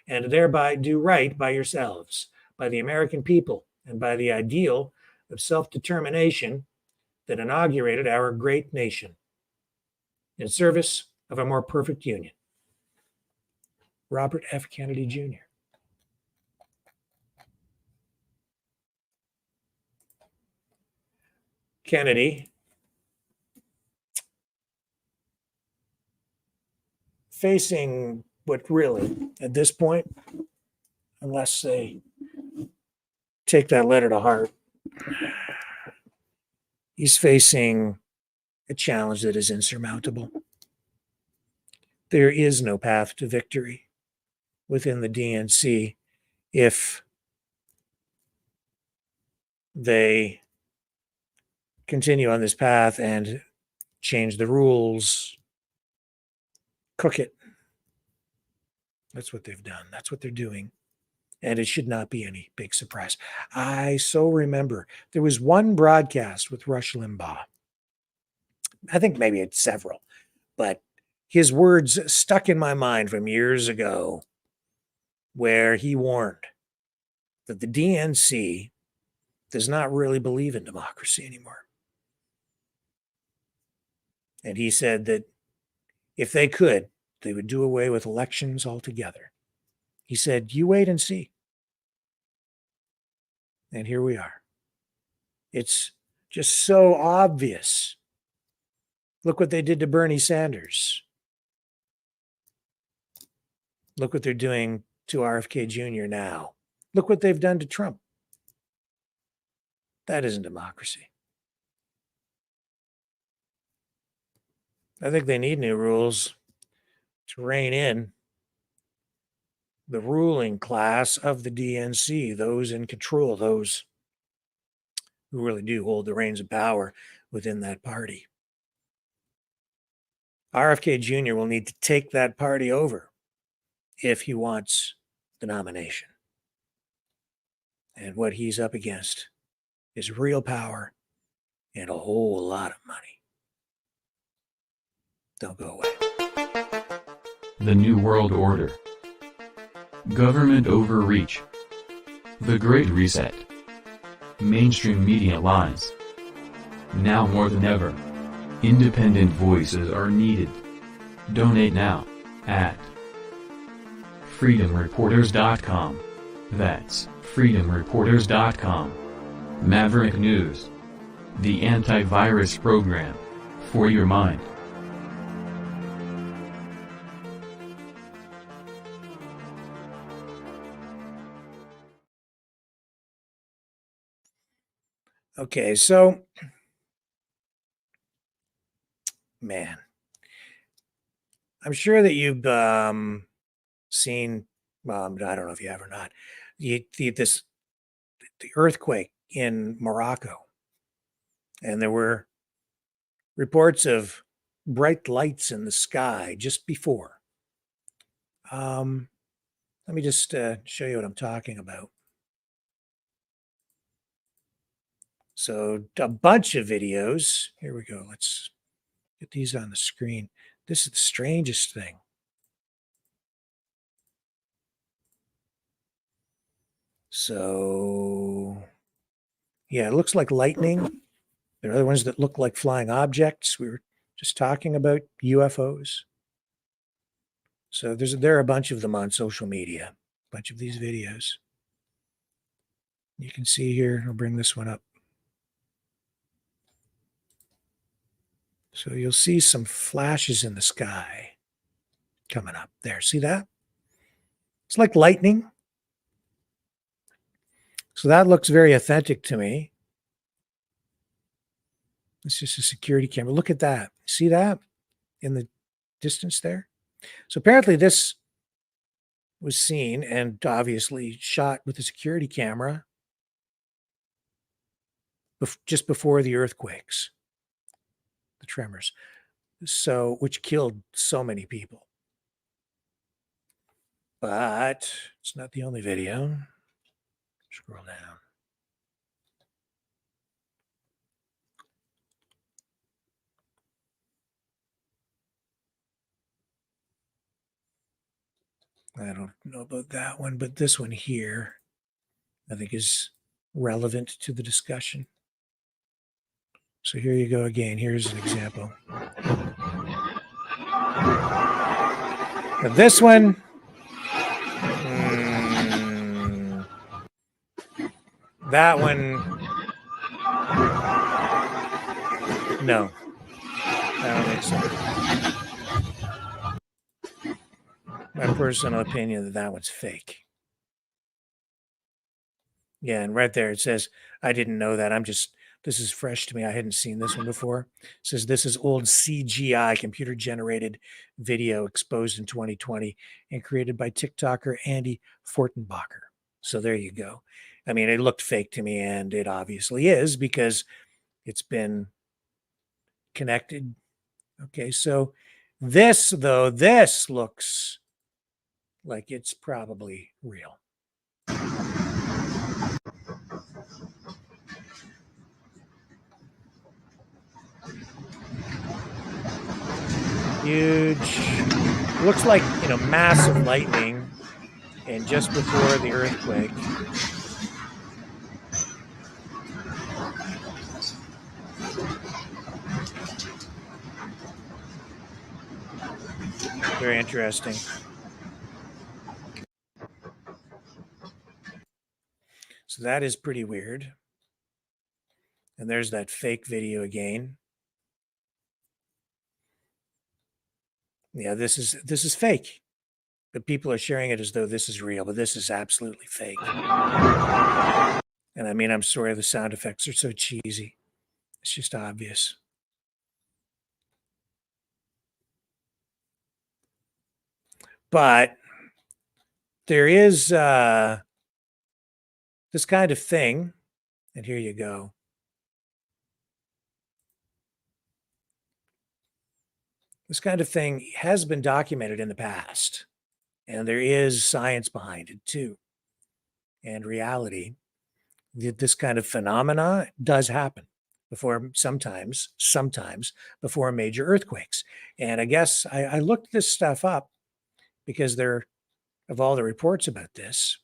and thereby do right by yourselves, by the American people, and by the ideal of self-determination that inaugurated our great nation in service of a more perfect union. Robert F. Kennedy, Jr. Kennedy, facing what really, at this point, unless they take that letter to heart, he's facing a challenge that is insurmountable. There is no path to victory within the DNC if they continue on this path and change the rules, cook it. That's what they've done. That's what they're doing. And it should not be any big surprise. I so remember there was one broadcast with Rush Limbaugh. I think maybe it's several, but his words stuck in my mind from years ago where he warned that the DNC does not really believe in democracy anymore. And he said that if they could, they would do away with elections altogether. He said, you wait and see. And here we are. It's just so obvious. Look what they did to Bernie Sanders. Look what they're doing to RFK Jr. now. Look what they've done to Trump. That isn't democracy. I think they need new rules to rein in the ruling class of the DNC, those in control, those who really do hold the reins of power within that party. RFK Jr. will need to take that party over if he wants the nomination. And what he's up against is real power and a whole lot of money. Don't go away. The New World Order. Government overreach. The Great Reset. Mainstream media lies. Now more than ever, independent voices are needed. Donate now at freedomreporters.com. That's freedomreporters.com. Maverick News. The antivirus program for your mind. Okay, so, man, I'm sure that you've seen, I don't know if you have or not, the earthquake in Morocco. And there were reports of bright lights in the sky just before. Let me just show you what I'm talking about. So a bunch of videos. Here we go. Let's get these on the screen. This is the strangest thing. So, yeah, it looks like lightning. There are other ones that look like flying objects. We were just talking about UFOs. So there are a bunch of them on social media, a bunch of these videos. You can see here, I'll bring this one up. So you'll see some flashes in the sky coming up there. See that? It's like lightning. So that looks very authentic to me. It's just a security camera. Look at that. See that in the distance there? So apparently this was seen and obviously shot with a security camera just before the earthquakes, the tremors, so which killed so many people. But it's not the only video. Scroll down. I don't know about that one, but this one here, I think is relevant to the discussion. So here you go again. Here's an example. Now this one, that one, no, I don't think so. My personal opinion that one's fake. Yeah, and right there it says, I didn't know that. This is fresh to me. I hadn't seen this one before. It says this is old CGI, computer generated video exposed in 2020 and created by TikToker Andy Fortenbacher. So there you go. I mean, it looked fake to me, and it obviously is because it's been connected. Okay, so this looks like it's probably real. Huge, looks like, massive lightning, and just before the earthquake. Very interesting. So that is pretty weird. And there's that fake video again. Yeah, this is fake. But people are sharing it as though this is real, but this is absolutely fake. And I mean, I'm sorry, the sound effects are so cheesy. It's just obvious. But there is this kind of thing, and here you go. This kind of thing has been documented in the past, and there is science behind it too, and reality. This kind of phenomena does happen before sometimes before major earthquakes. And I guess I looked this stuff up because of all the reports about this.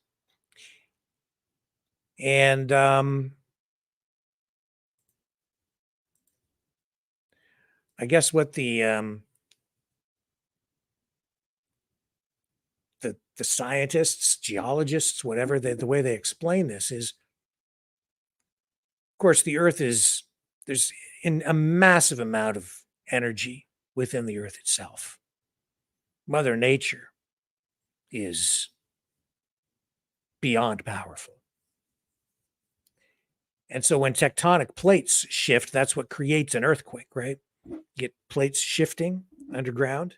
And I guess what the scientists, geologists, whatever, the way they explain this is, of course, the Earth there's a massive amount of energy within the Earth itself. Mother Nature is beyond powerful. And so when tectonic plates shift, that's what creates an earthquake, right? You get plates shifting underground,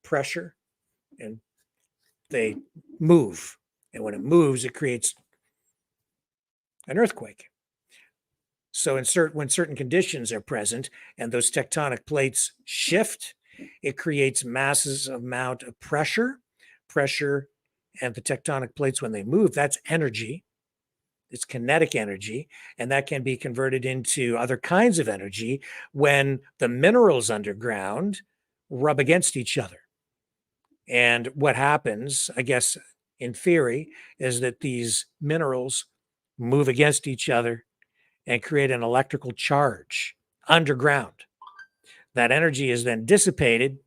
pressure, and they move. And when it moves, it creates an earthquake. So when certain conditions are present and those tectonic plates shift, it creates massive amount of pressure, and the tectonic plates, when they move, that's energy. It's kinetic energy, and that can be converted into other kinds of energy when the minerals underground rub against each other. And what happens, I guess, in theory, is that these minerals move against each other and create an electrical charge underground. That energy is then dissipated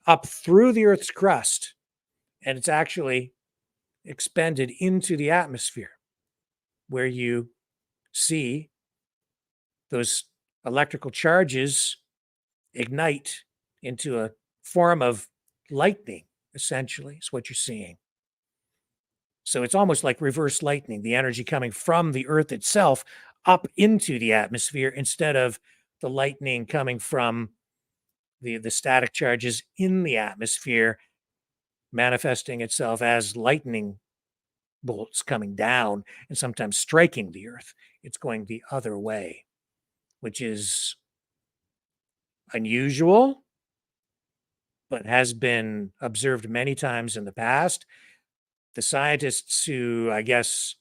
up through the Earth's crust, and it's actually expended into the atmosphere, where you see those electrical charges ignite into a form of lightning, essentially, is what you're seeing. So it's almost like reverse lightning, the energy coming from the Earth itself up into the atmosphere instead of the lightning coming from the static charges in the atmosphere, manifesting itself as lightning bolts coming down and sometimes striking the Earth. It's going the other way, which is unusual, but has been observed many times in the past. The scientists who, I guess,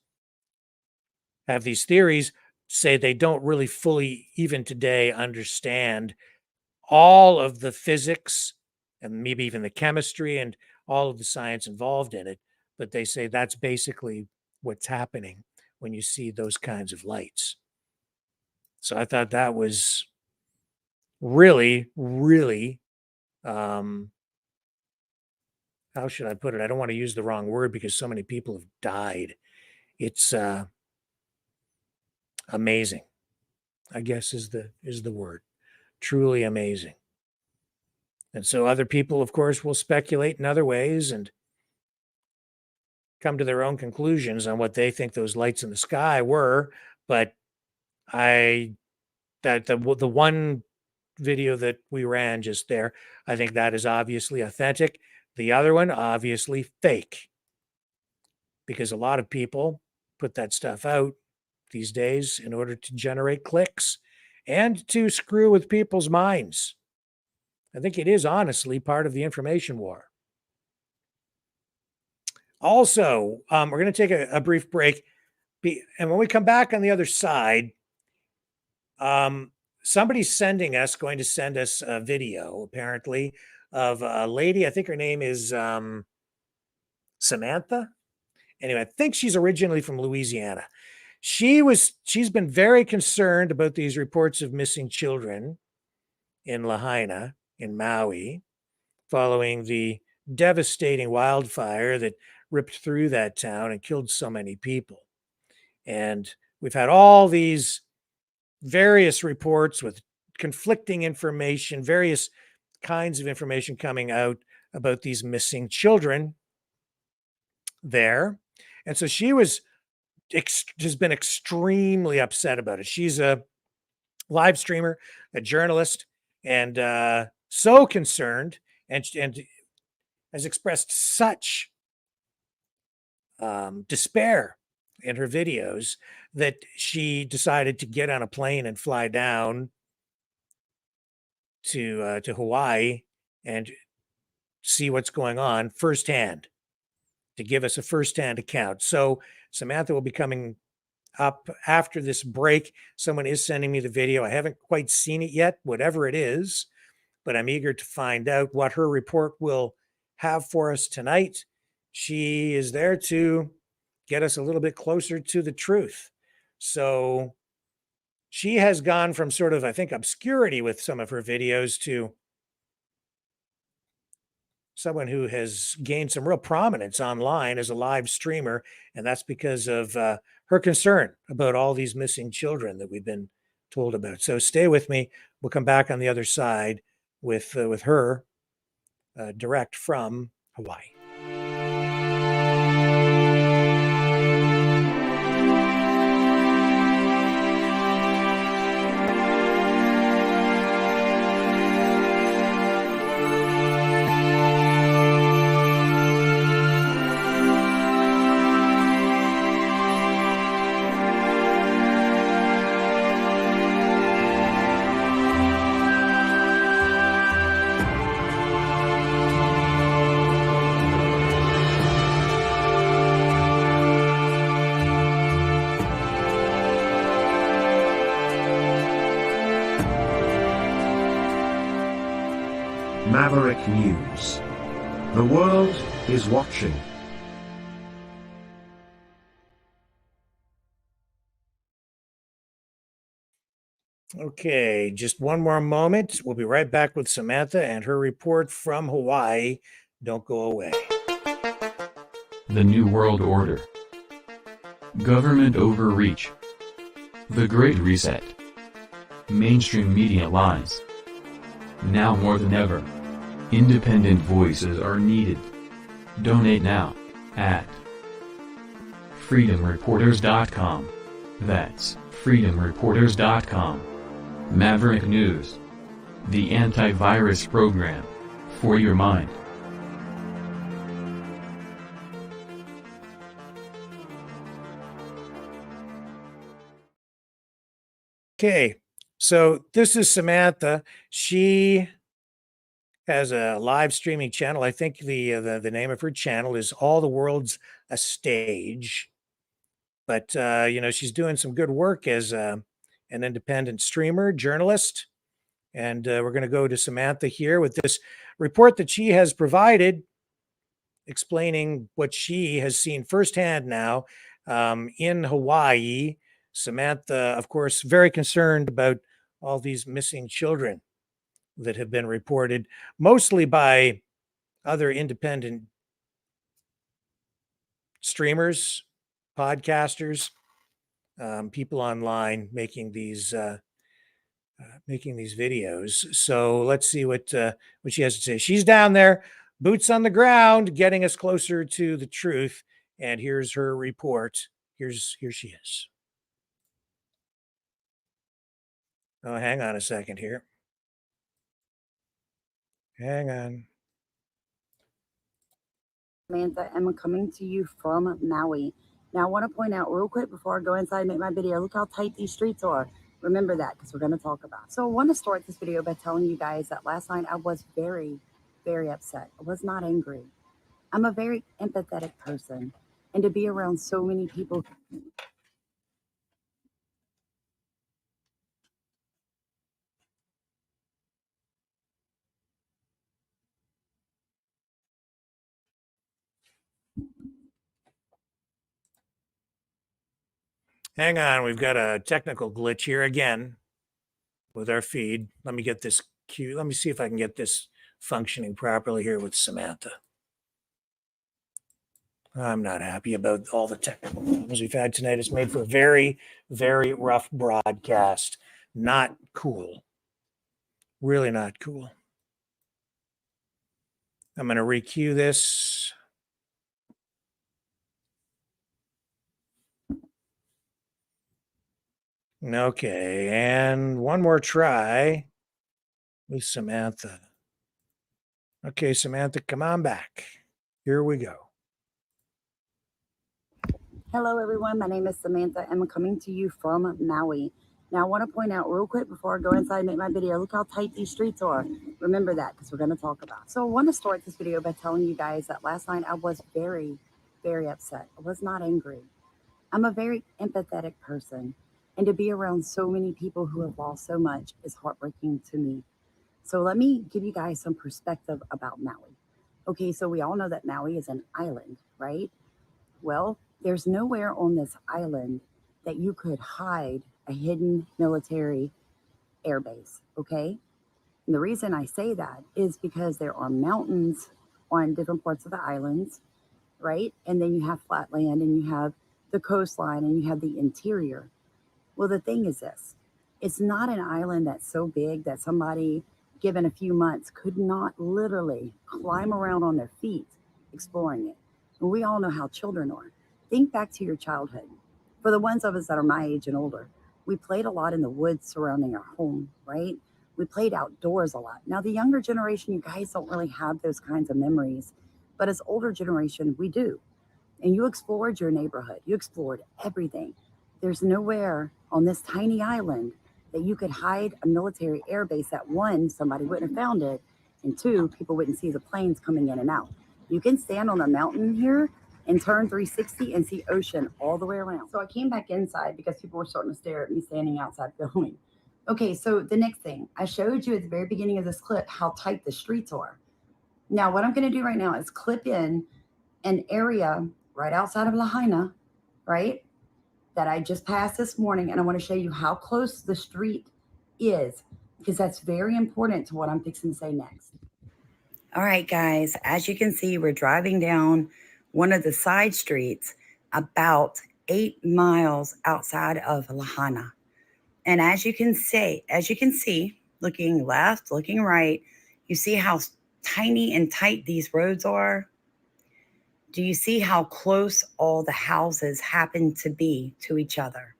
have these theories say they don't really fully, even today, understand all of the physics and maybe even the chemistry and all of the science involved in it. But they say that's basically what's happening when you see those kinds of lights. So I thought that was really, really, how should I put it? I don't want to use the wrong word because so many people have died. It's amazing, I guess is the word. Truly amazing. And so other people, of course, will speculate in other ways and come to their own conclusions on what they think those lights in the sky were. But the one video that we ran just there, I think that is obviously authentic. The other one, obviously fake, because a lot of people put that stuff out these days in order to generate clicks and to screw with people's minds. I think it is honestly part of the information war. Also, we're going to take a brief break. And when we come back on the other side, somebody's going to send us a video, apparently, of a lady. I think her name is Samantha. Anyway, I think she's originally from Louisiana. She's been very concerned about these reports of missing children in Lahaina, in Maui, following the devastating wildfire that ripped through that town and killed so many people. And we've had all these various reports with conflicting information, various kinds of information coming out about these missing children there. And so she has been extremely upset about it. She's a live streamer, a journalist, and so concerned and has expressed such despair in her videos that she decided to get on a plane and fly down to Hawaii and see what's going on firsthand, to give us a firsthand account. So Samantha will be coming up after this break. Someone is sending me the video. I haven't quite seen it yet, whatever it is, but I'm eager to find out what her report will have for us tonight. She is there to get us a little bit closer to the truth. So she has gone from sort of, I think, obscurity with some of her videos to someone who has gained some real prominence online as a live streamer. And that's because of her concern about all these missing children that we've been told about. So stay with me. We'll come back on the other side with her direct from Hawaii. Maverick News. The world is watching. Okay, just one more moment. We'll be right back with Samantha and her report from Hawaii. Don't go away. The New World Order. Government overreach. The Great Reset. Mainstream media lies. Now more than ever, independent voices are needed. Donate now at freedomreporters.com. That's freedomreporters.com. Maverick News. The antivirus program for your mind. Okay, so this is Samantha. She has a live streaming channel. I think the name of her channel is All the World's a Stage. But you know, she's doing some good work as an independent streamer, journalist. And we're going to go to Samantha here with this report that she has provided, explaining what she has seen firsthand now in Hawaii. Samantha, of course, very concerned about all these missing children that have been reported, mostly by other independent streamers, podcasters, people online making these videos. So let's see what she has to say. She's down there, boots on the ground, getting us closer to the truth. And here's her report. Here she is. Oh, hang on a second here. Hang on. Samantha, I'm coming to you from Maui. Now, I want to point out real quick before I go inside and make my video, look how tight these streets are. Remember that, because we're going to talk about it. So I want to start this video by telling you guys that last night I was very, very upset. I was not angry. I'm a very empathetic person. And to be around so many people. Hang on, we've got a technical glitch here again with our feed. Let me get this cue. Let me see if I can get this functioning properly here with Samantha. I'm not happy about all the technical problems we've had tonight. It's made for a very, very rough broadcast. Not cool. Really not cool. I'm going to recue this. Okay, and one more try with Samantha. Okay, Samantha, come on back. Here we go. Hello, everyone. My name is Samantha. I'm coming to you from Maui. Now, I want to point out real quick before I go inside and make my video, look how tight these streets are. Remember that, because we're going to talk about it. So I want to start this video by telling you guys that last night I was very, very upset. I was not angry. I'm a very empathetic person. And to be around so many people who have lost so much is heartbreaking to me. So let me give you guys some perspective about Maui. Okay, so we all know that Maui is an island, right? Well, there's nowhere on this island that you could hide a hidden military airbase, okay? And the reason I say that is because there are mountains on different parts of the islands, right? And then you have flat land and you have the coastline and you have the interior. Well, the thing is this, it's not an island that's so big that somebody given a few months could not literally climb around on their feet exploring it. And we all know how children are. Think back to your childhood. For the ones of us that are my age and older, we played a lot in the woods surrounding our home, right? We played outdoors a lot. Now, the younger generation, you guys don't really have those kinds of memories. But as older generation, we do. And you explored your neighborhood. You explored everything. There's nowhere on this tiny island that you could hide a military air base that, one, somebody wouldn't have found it, and two, people wouldn't see the planes coming in and out. You can stand on a mountain here and turn 360 and see ocean all the way around. So I came back inside because people were starting to stare at me standing outside filming. Okay, so the next thing, I showed you at the very beginning of this clip how tight the streets are. Now, what I'm going to do right now is clip in an area right outside of Lahaina, right, that I just passed this morning, and I want to show you how close the street is, because that's very important to what I'm fixing to say next. All right, guys, as you can see, we're driving down one of the side streets about 8 miles outside of Lahaina. And as you can see, looking left, looking right, you see how tiny and tight these roads are? Do you see how close all the houses happen to be to each other?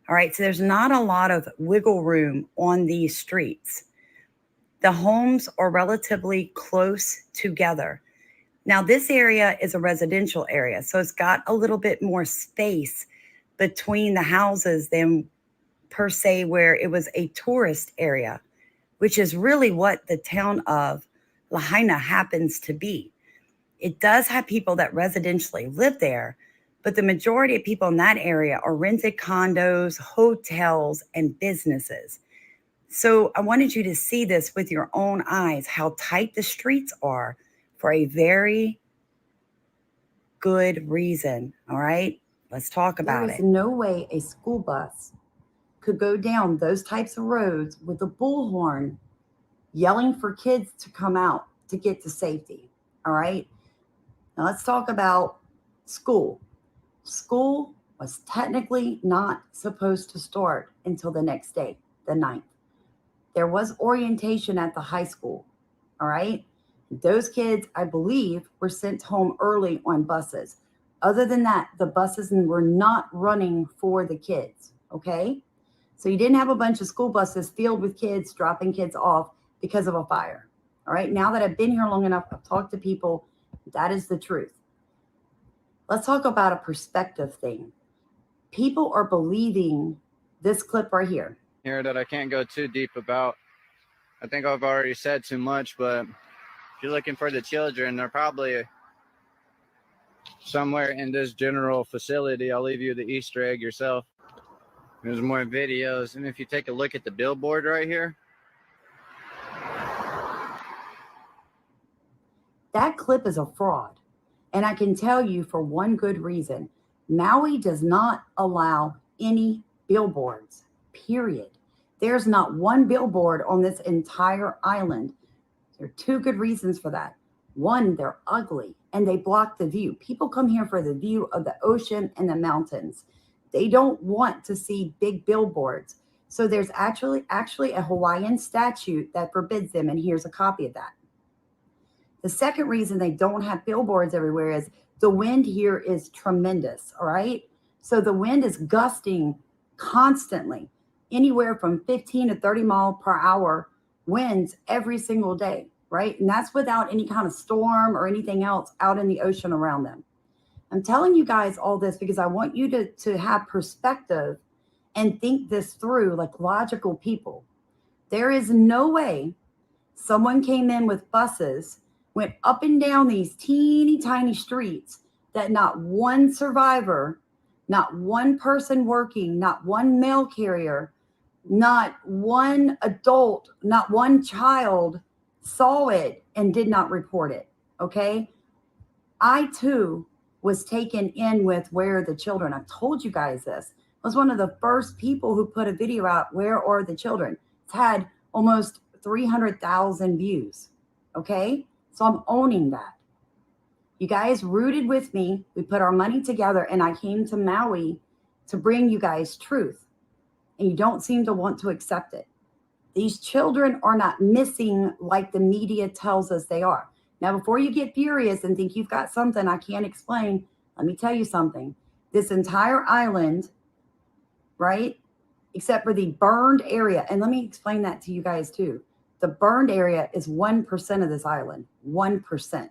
All right, so there's not a lot of wiggle room on these streets. The homes are relatively close together. Now, this area is a residential area, so it's got a little bit more space between the houses than per se where it was a tourist area, which is really what the town of Lahaina happens to be. It does have people that residentially live there, but the majority of people in that area are rented condos, hotels, and businesses. So I wanted you to see this with your own eyes, how tight the streets are for a very good reason. All right, let's talk about it. There is no way a school bus could go down those types of roads with a bullhorn yelling for kids to come out to get to safety. All right, now let's talk about school. School was technically not supposed to start until the next day, the 9th. There was orientation at the high school, all right? Those kids, I believe, were sent home early on buses. Other than that, the buses were not running for the kids, okay? So you didn't have a bunch of school buses filled with kids dropping kids off because of a fire, all right? Now that I've been here long enough, I've talked to people, that is the truth. Let's talk about a perspective thing. People are believing this clip right here. Here that I can't go too deep about. I think I've already said too much, but if you're looking for the children, they're probably somewhere in this general facility. I'll leave you the Easter egg yourself. There's more videos, and if you take a look at the billboard right here. That clip is a fraud, and I can tell you for one good reason. Maui does not allow any billboards, period. There's not one billboard on this entire island. There are two good reasons for that. One, they're ugly and they block the view. People come here for the view of the ocean and the mountains. They don't want to see big billboards. So there's actually a Hawaiian statute that forbids them, and here's a copy of that. The second reason they don't have billboards everywhere is the wind here is tremendous, all right? So the wind is gusting constantly, anywhere from 15 to 30 mile per hour winds every single day, right? And that's without any kind of storm or anything else out in the ocean around them. I'm telling you guys all this because I want you to have perspective and think this through like logical people. There is no way someone came in with buses, went up and down these teeny tiny streets that not one survivor, not one person working, not one mail carrier, not one adult, not one child saw it and did not report it, okay? I too was taken in with Where Are the Children? I've told you guys this. I was one of the first people who put a video out, Where Are the Children? It's had almost 300,000 views, okay? So I'm owning that. You guys rooted with me. We put our money together, and I came to Maui to bring you guys truth. And you don't seem to want to accept it. These children are not missing like the media tells us they are. Now, before you get furious and think you've got something I can't explain, let me tell you something. This entire island, right, except for the burned area, and let me explain that to you guys too. The burned area is 1% of this island, 1%.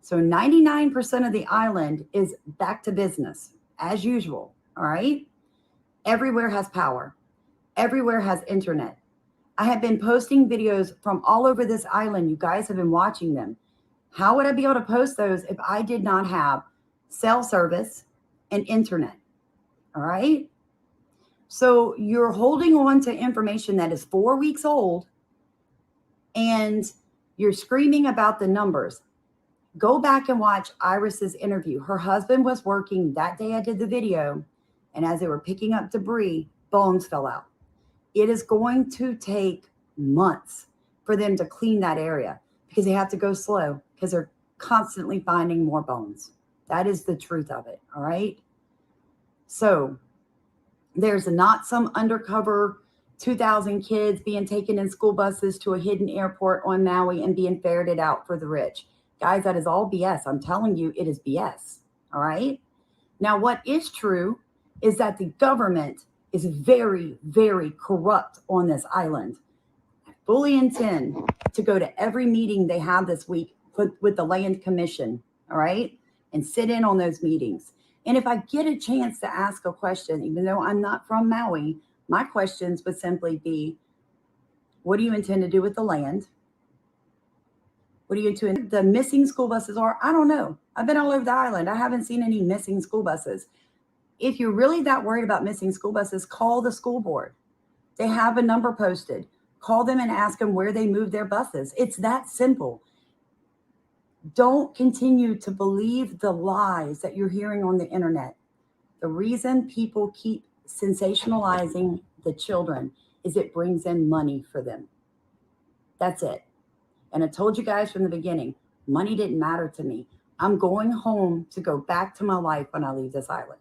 So 99% of the island is back to business as usual, all right? Everywhere has power. Everywhere has internet. I have been posting videos from all over this island. You guys have been watching them. How would I be able to post those if I did not have cell service and internet? All right. So you're holding on to information that is 4 weeks old and you're screaming about the numbers. Go back and watch Iris's interview. Her husband was working that day I did the video, and as they were picking up debris, bones fell out. It is going to take months for them to clean that area because they have to go slow because they're constantly finding more bones. That is the truth of it, all right? So there's not some undercover 2,000 kids being taken in school buses to a hidden airport on Maui and being ferreted out for the rich. Guys, that is all BS. I'm telling you, it is BS, all right? Now, what is true is that the government is very, very corrupt on this island. I fully intend to go to every meeting they have this week with the Land Commission, all right, and sit in on those meetings. And if I get a chance to ask a question, even though I'm not from Maui, my questions would simply be, what do you intend to do with the land? What do you intend? The missing school buses are, I don't know. I've been all over the island. I haven't seen any missing school buses. If you're really that worried about missing school buses, call the school board. They have a number posted. Call them and ask them where they moved their buses. It's that simple. Don't continue to believe the lies that you're hearing on the internet. The reason people keep sensationalizing the children is it brings in money for them. That's it. And I told you guys from the beginning, money didn't matter to me. I'm going home to go back to my life when I leave this island.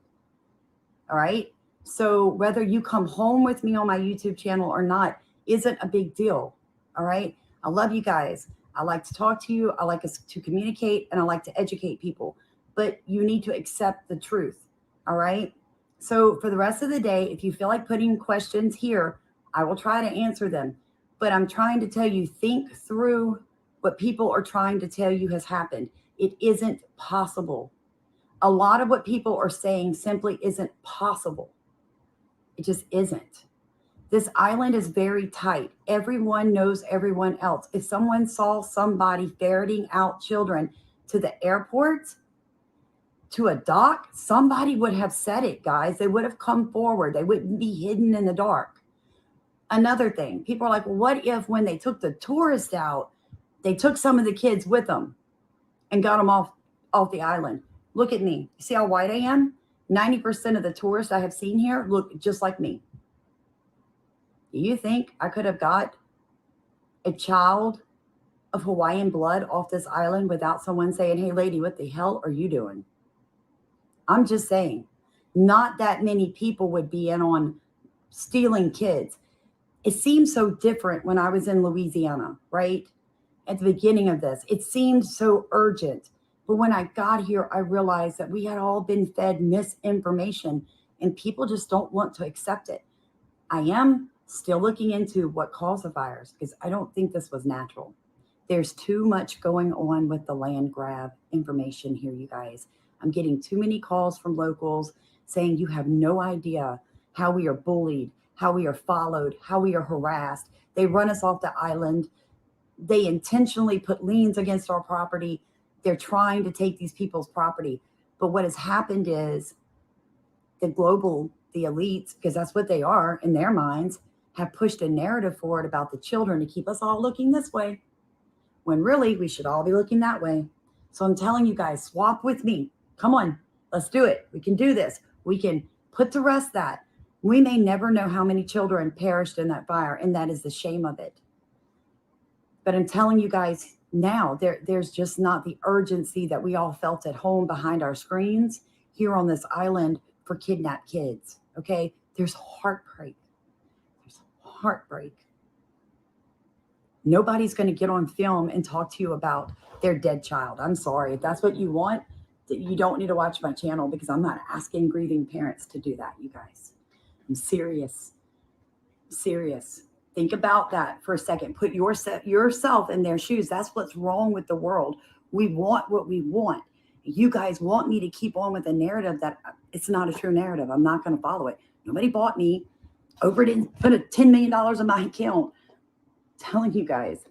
All right? So whether you come home with me on my YouTube channel or not isn't a big deal. All right? I love you guys. I like to talk to you. I like us to communicate, and I like to educate people. But you need to accept the truth. All right? So for the rest of the day, if you feel like putting questions here, I will try to answer them. But I'm trying to tell you, think through what people are trying to tell you has happened. It isn't possible. A lot of what people are saying simply isn't possible. It just isn't. This island is very tight. Everyone knows everyone else. If someone saw somebody ferreting out children to the airport, to a dock, somebody would have said it, guys. They would have come forward. They wouldn't be hidden in the dark. Another thing, people are like, well, what if when they took the tourists out, they took some of the kids with them and got them off the island? Look at me. See how white I am? 90% of the tourists I have seen here look just like me. Do you think I could have got a child of Hawaiian blood off this island without someone saying, hey, lady, what the hell are you doing? I'm just saying, not that many people would be in on stealing kids. It seemed so different when I was in Louisiana, right? At the beginning of this, it seemed so urgent. But when I got here, I realized that we had all been fed misinformation and people just don't want to accept it. I am still looking into what caused the fires because I don't think this was natural. There's too much going on with the land grab information here, you guys. I'm getting too many calls from locals saying you have no idea how we are bullied, how we are followed, how we are harassed. They run us off the island. They intentionally put liens against our property. They're trying to take these people's property. But what has happened is the elites, because that's what they are in their minds, have pushed a narrative forward about the children to keep us all looking this way, when really we should all be looking that way. So I'm telling you guys, swap with me. Come on, let's do it. We can do this. We can put to rest that. We may never know how many children perished in that fire, and that is the shame of it. But I'm telling you guys now, there's just not the urgency that we all felt at home behind our screens here on this island for kidnapped kids, okay? There's heartbreak. There's heartbreak. Nobody's going to get on film and talk to you about their dead child. I'm sorry. If that's what you want, you don't need to watch my channel because I'm not asking grieving parents to do that, you guys. I'm serious. Serious. Think about that for a second. Put yourself in their shoes. That's what's wrong with the world. We want what we want. You guys want me to keep on with a narrative that it's not a true narrative. I'm not going to follow it. Nobody bought me over to put a $10 million in my account. I'm telling you guys,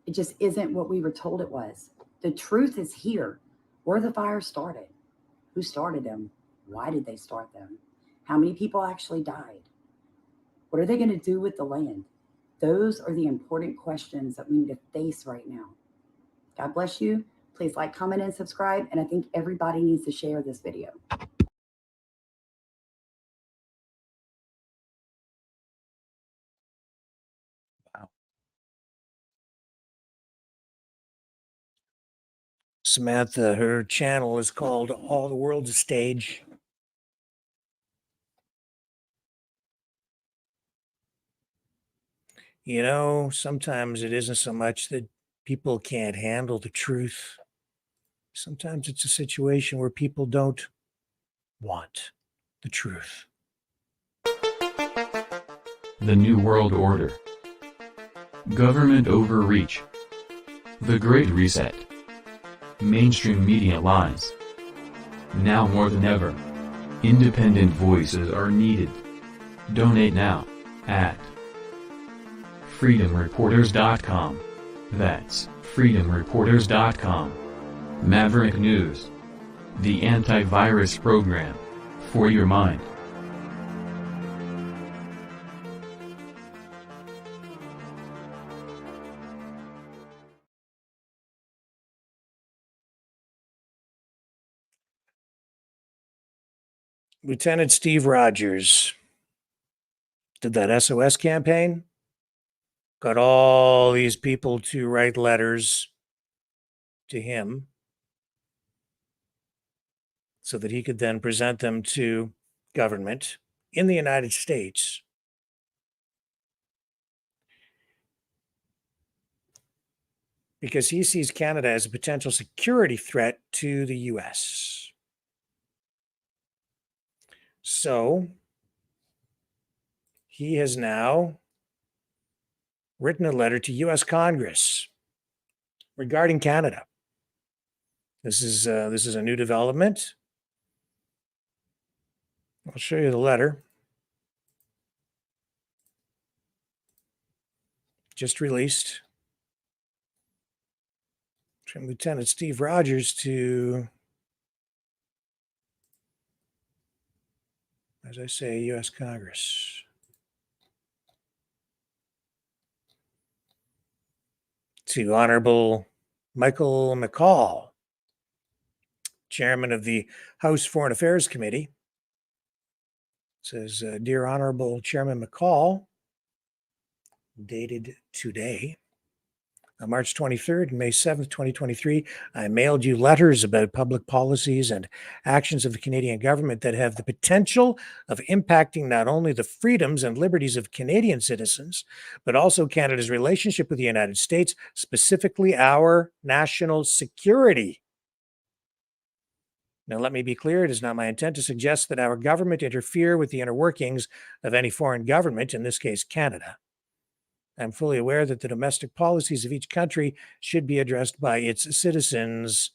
it just isn't what we were told it was. The truth is here. Where the fire started. Who started them? Why did they start them? How many people actually died? What are they going to do with the land? Those are the important questions that we need to face right now. God bless you. Please like, comment, and subscribe. And I think everybody needs to share this video. Samantha, her channel is called All the World's a Stage. You know, sometimes it isn't so much that people can't handle the truth. Sometimes it's a situation where people don't want the truth. The New World Order. Government overreach. The Great Reset. Mainstream media lies. Now more than ever, independent voices are needed. Donate now at freedomreporters.com. That's freedomreporters.com. Maverick News. The antivirus program for your mind. Lieutenant Steve Rogers did that SOS campaign, got all these people to write letters to him so that he could then present them to government in the United States. Because he sees Canada as a potential security threat to the US. So he has now written a letter to US Congress regarding Canada. This is a new development. I'll show you the letter. Just released from Lieutenant Steve Rogers to, as I say, U.S. Congress. To Honorable Michael McCall, Chairman of the House Foreign Affairs Committee. It says, Dear Honorable Chairman McCall, dated today, on March 23rd and May 7th, 2023, I mailed you letters about public policies and actions of the Canadian government that have the potential of impacting not only the freedoms and liberties of Canadian citizens, but also Canada's relationship with the United States, specifically our national security. Now, let me be clear, it is not my intent to suggest that our government interfere with the inner workings of any foreign government, in this case, Canada. I'm fully aware that the domestic policies of each country should be addressed by its citizens.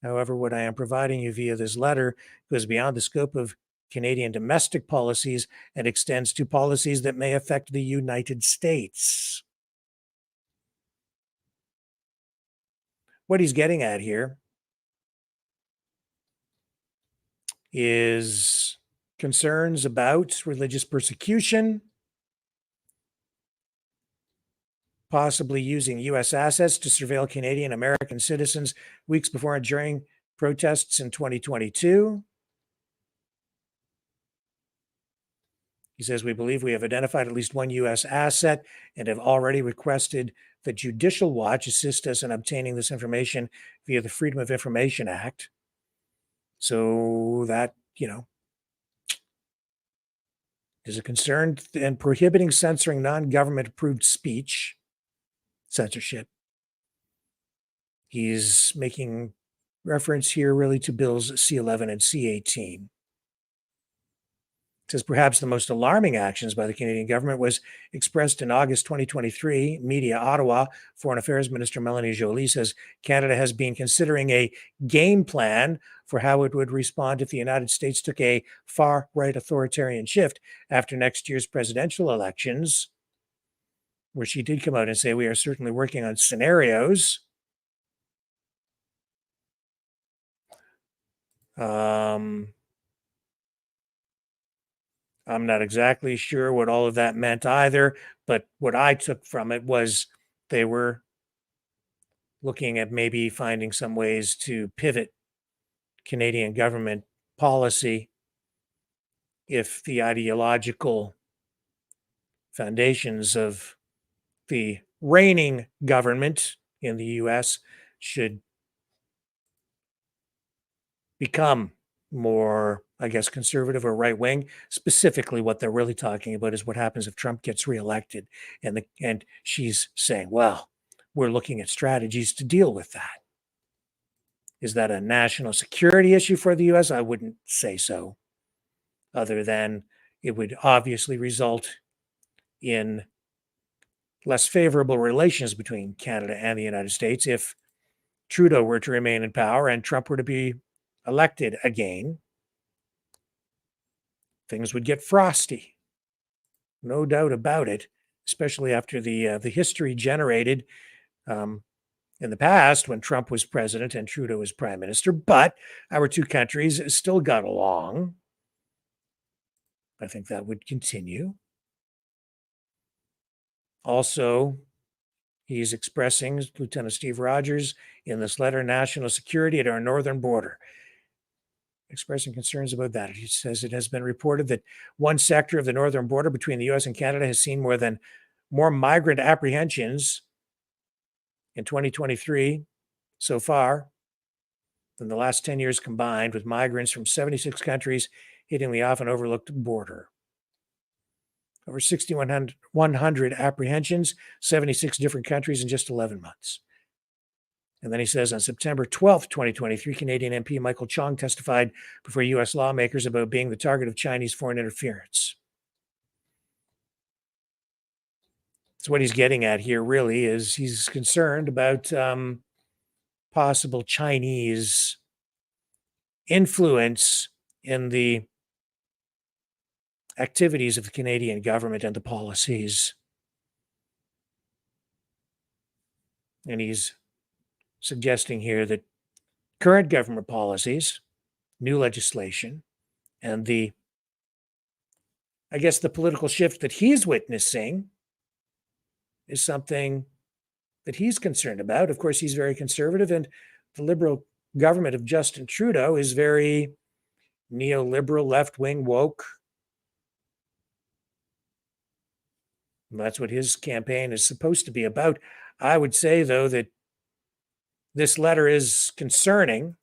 However, what I am providing you via this letter goes beyond the scope of Canadian domestic policies and extends to policies that may affect the United States. What he's getting at here is concerns about religious persecution, possibly using U.S. assets to surveil Canadian American citizens weeks before and during protests in 2022. He says, we believe we have identified at least one U.S. asset and have already requested the Judicial Watch assist us in obtaining this information via the Freedom of Information Act. So that, is a concern and prohibiting censoring non-government approved speech. Censorship. He's making reference here really to bills C-11 and C-18. It says perhaps the most alarming actions by the Canadian government was expressed in August 2023. Media Ottawa, Foreign Affairs Minister Melanie Joly says Canada has been considering a game plan for how it would respond if the United States took a far-right authoritarian shift after next year's presidential elections, where she did come out and say, we are certainly working on scenarios. I'm not exactly sure what all of that meant either, but what I took from it was they were looking at maybe finding some ways to pivot Canadian government policy if the ideological foundations of the reigning government in the US should become more, I guess, conservative or right wing. Specifically, what they're really talking about is what happens if Trump gets reelected, and she's saying, "Well, we're looking at strategies to deal with that." Is that a national security issue for the U.S.? I wouldn't say so, other than it would obviously result in less favorable relations between Canada and the United States if Trudeau were to remain in power and Trump were to be elected again. Things would get frosty, no doubt about it, especially after the history generated in the past when Trump was president and Trudeau was prime minister. But our two countries still got along. I think that would continue. Also, he's expressing, Lieutenant Steve Rogers, in this letter, national security at our northern border, expressing concerns about that. He says it has been reported that one sector of the northern border between the U.S. and Canada has seen more migrant apprehensions in 2023 so far than the last 10 years combined, with migrants from 76 countries hitting the often overlooked border. Over 6,100 apprehensions, 76 different countries in just 11 months. And then he says on September 12th, 2023, Canadian MP Michael Chong testified before U.S. lawmakers about being the target of Chinese foreign interference. So what he's getting at here really is he's concerned about possible Chinese influence in the activities of the Canadian government and the policies. And he's suggesting here that current government policies, new legislation, and the political shift that he's witnessing is something that he's concerned about. Of course, he's very conservative, and the Liberal government of Justin Trudeau is very neoliberal, left-wing, woke. And that's what his campaign is supposed to be about. I would say, though, that this letter is concerning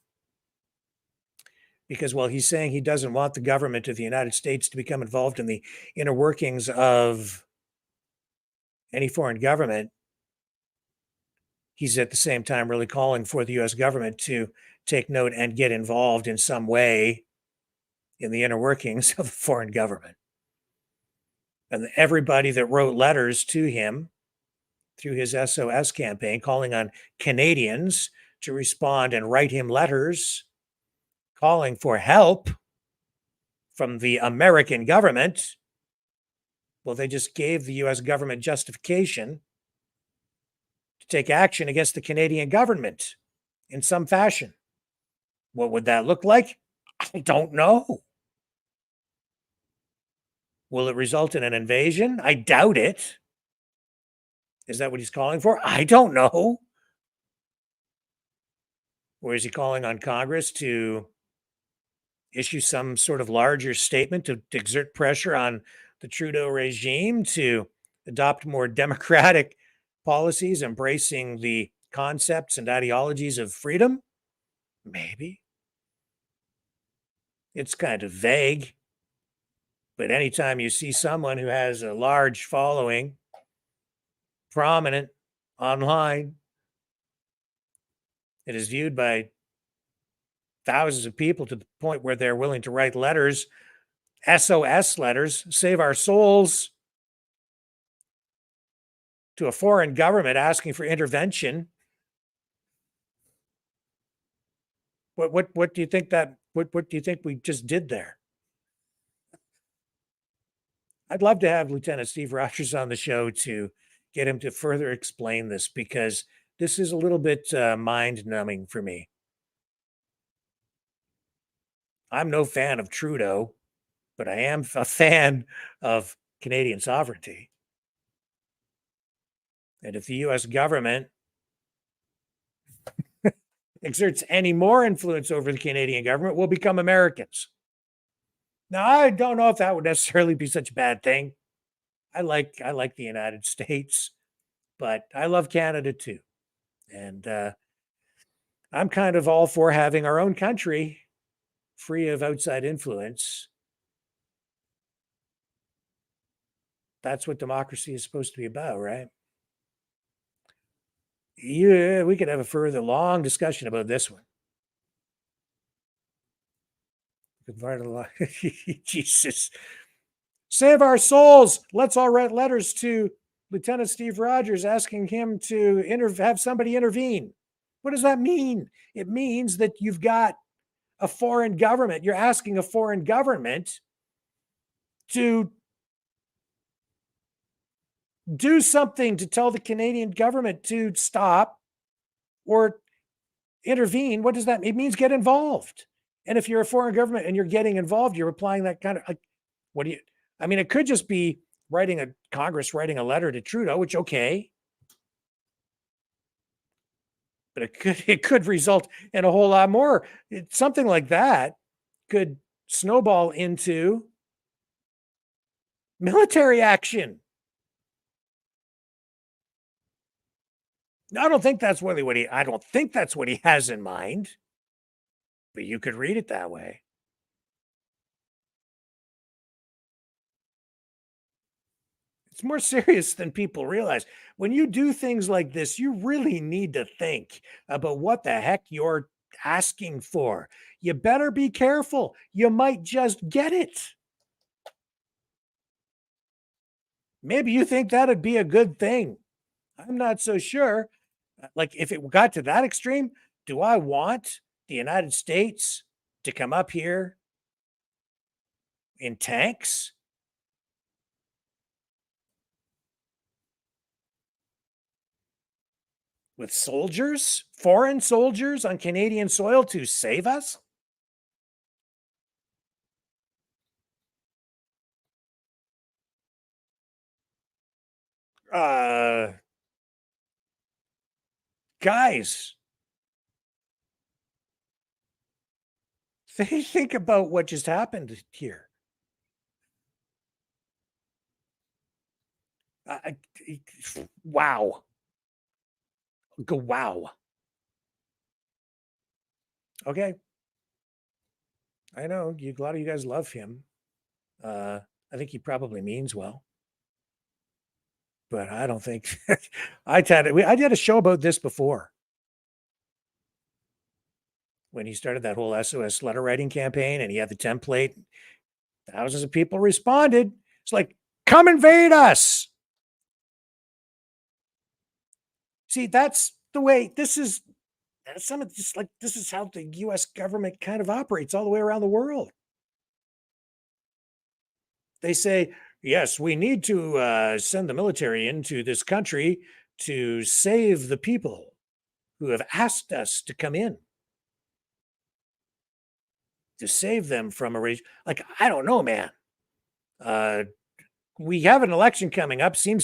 because while he's saying he doesn't want the government of the United States to become involved in the inner workings of any foreign government, he's at the same time really calling for the U.S. government to take note and get involved in some way in the inner workings of the foreign government. And everybody that wrote letters to him through his SOS campaign, calling on Canadians to respond and write him letters calling for help from the American government, well, they just gave the U.S. government justification to take action against the Canadian government in some fashion. What would that look like? I don't know. Will it result in an invasion? I doubt it. Is that what he's calling for? I don't know. Or is he calling on Congress to issue some sort of larger statement to exert pressure on the Trudeau regime to adopt more democratic policies, embracing the concepts and ideologies of freedom? Maybe. It's kind of vague. But anytime you see someone who has a large following, prominent online, it is viewed by thousands of people to the point where they're willing to write letters, SOS letters, save our souls, to a foreign government asking for intervention. What do you think what do you think we just did there? I'd love to have Lieutenant Steve Rogers on the show to get him to further explain this, because this is a little bit mind-numbing for me. I'm no fan of Trudeau, but I am a fan of Canadian sovereignty. And if the US government exerts any more influence over the Canadian government, we'll become Americans. Now, I don't know if that would necessarily be such a bad thing. I like the United States, but I love Canada too. And I'm kind of all for having our own country free of outside influence. That's what democracy is supposed to be about, right? Yeah, we could have a further long discussion about this one. Jesus. Save our souls. Let's all write letters to Lieutenant Steve Rogers asking him to have somebody intervene. What does that mean? It means that you've got a foreign government. You're asking a foreign government to do something to tell the Canadian government to stop or intervene. What does that mean? It means get involved. And if you're a foreign government and you're getting involved, you're applying that kind of, like, what do you, I mean, it could just be Congress writing a letter to Trudeau, which, okay. But it could result in a whole lot more. Something like that could snowball into military action. I don't think that's what he has in mind, but you could read it that way. It's more serious than people realize. When you do things like this, you really need to think about what the heck you're asking for. You better be careful. You might just get it. Maybe you think that'd be a good thing. I'm not so sure. Like, if it got to that extreme, do I want the United States to come up here in tanks? With soldiers, foreign soldiers on Canadian soil to save us? Guys, think about what just happened here. Wow. Go, wow. Okay. I know a lot of you guys love him. I think he probably means well. But I don't think I did a show about this before. When he started that whole SOS letter writing campaign and he had the template, thousands of people responded. It's like, come invade us. See, that's the way this is how the US government kind of operates all the way around the world. They say, yes, we need to send the military into this country to save the people who have asked us to come in, to save them from a rage. Like, I don't know, man. We have an election coming up. Some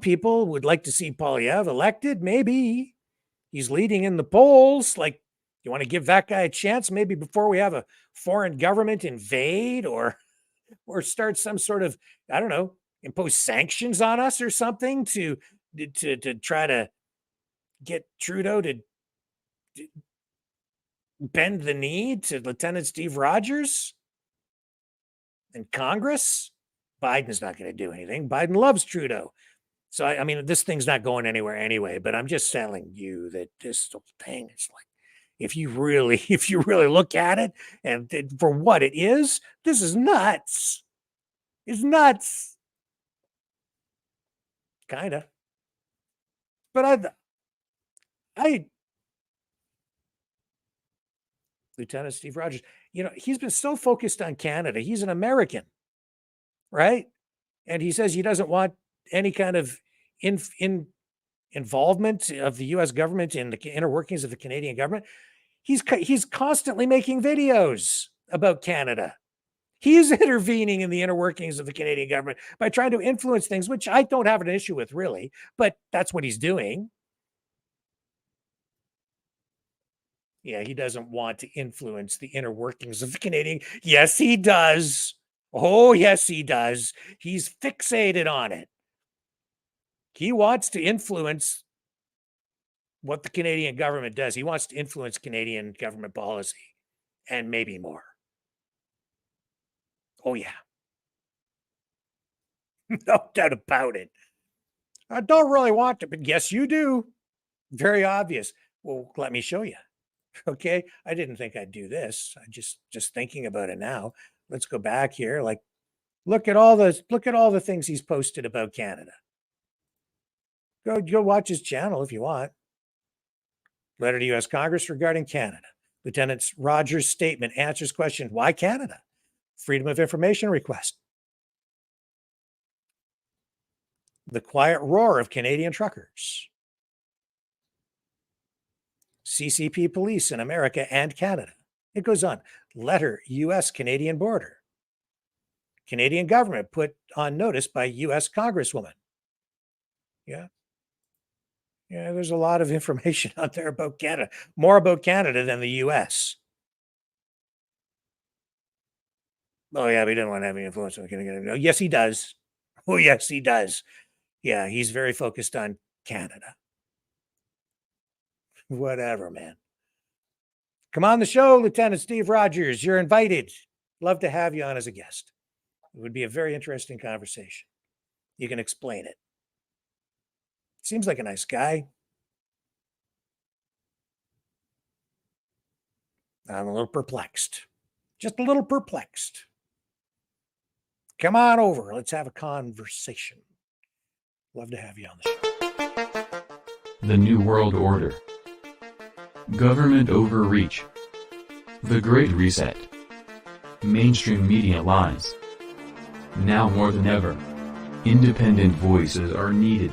people would like to see Poilievre elected. Maybe he's leading in the polls. Like, you want to give that guy a chance maybe before we have a foreign government invade or start some sort of, I don't know, impose sanctions on us or something to try to get Trudeau to bend the knee to Lieutenant Steve Rogers and Congress. Biden's not going to do anything. Biden loves Trudeau. So, I mean, this thing's not going anywhere anyway, but I'm just telling you that this thing is like, if you really look at it and for what it is, this is nuts. It's nuts. Kind of. But Lieutenant Steve Rogers, he's been so focused on Canada. He's an American, right? And he says he doesn't want any kind of involvement of the U.S. government in the inner workings of the Canadian government. He's constantly making videos about Canada. He's intervening in the inner workings of the Canadian government by trying to influence things, which I don't have an issue with, really, but that's what he's doing. Yeah, he doesn't want to influence the inner workings of the Canadian. Yes, he does. Oh, yes, he does. He's fixated on it. He wants to influence what the Canadian government does. He wants to influence Canadian government policy and maybe more. Oh, yeah. No doubt about it. I don't really want to, but yes, you do. Very obvious. Well, let me show you. Okay. I didn't think I'd do this. I just thinking about it now. Let's go back here. Like, look at all the things he's posted about Canada. Go watch his channel if you want. Letter to U.S. Congress regarding Canada. Lieutenant Rogers' statement answers question, why Canada? Freedom of information request. The quiet roar of Canadian truckers. CCP police in America and Canada. It goes on. Letter U.S.-Canadian border. Canadian government put on notice by U.S. Congresswoman. Yeah. Yeah, there's a lot of information out there about Canada. More about Canada than the U.S. Oh, yeah, we didn't want to have any influence on Canada. No, yes, he does. Oh, yes, he does. Yeah, he's very focused on Canada. Whatever, man. Come on the show, Lieutenant Steve Rogers. You're invited. Love to have you on as a guest. It would be a very interesting conversation. You can explain it. Seems like a nice guy. I'm a little perplexed. Just a little perplexed. Come on over. Let's have a conversation. Love to have you on the show. The New World Order. Government overreach. The Great Reset. Mainstream media lies. Now more than ever, independent voices are needed.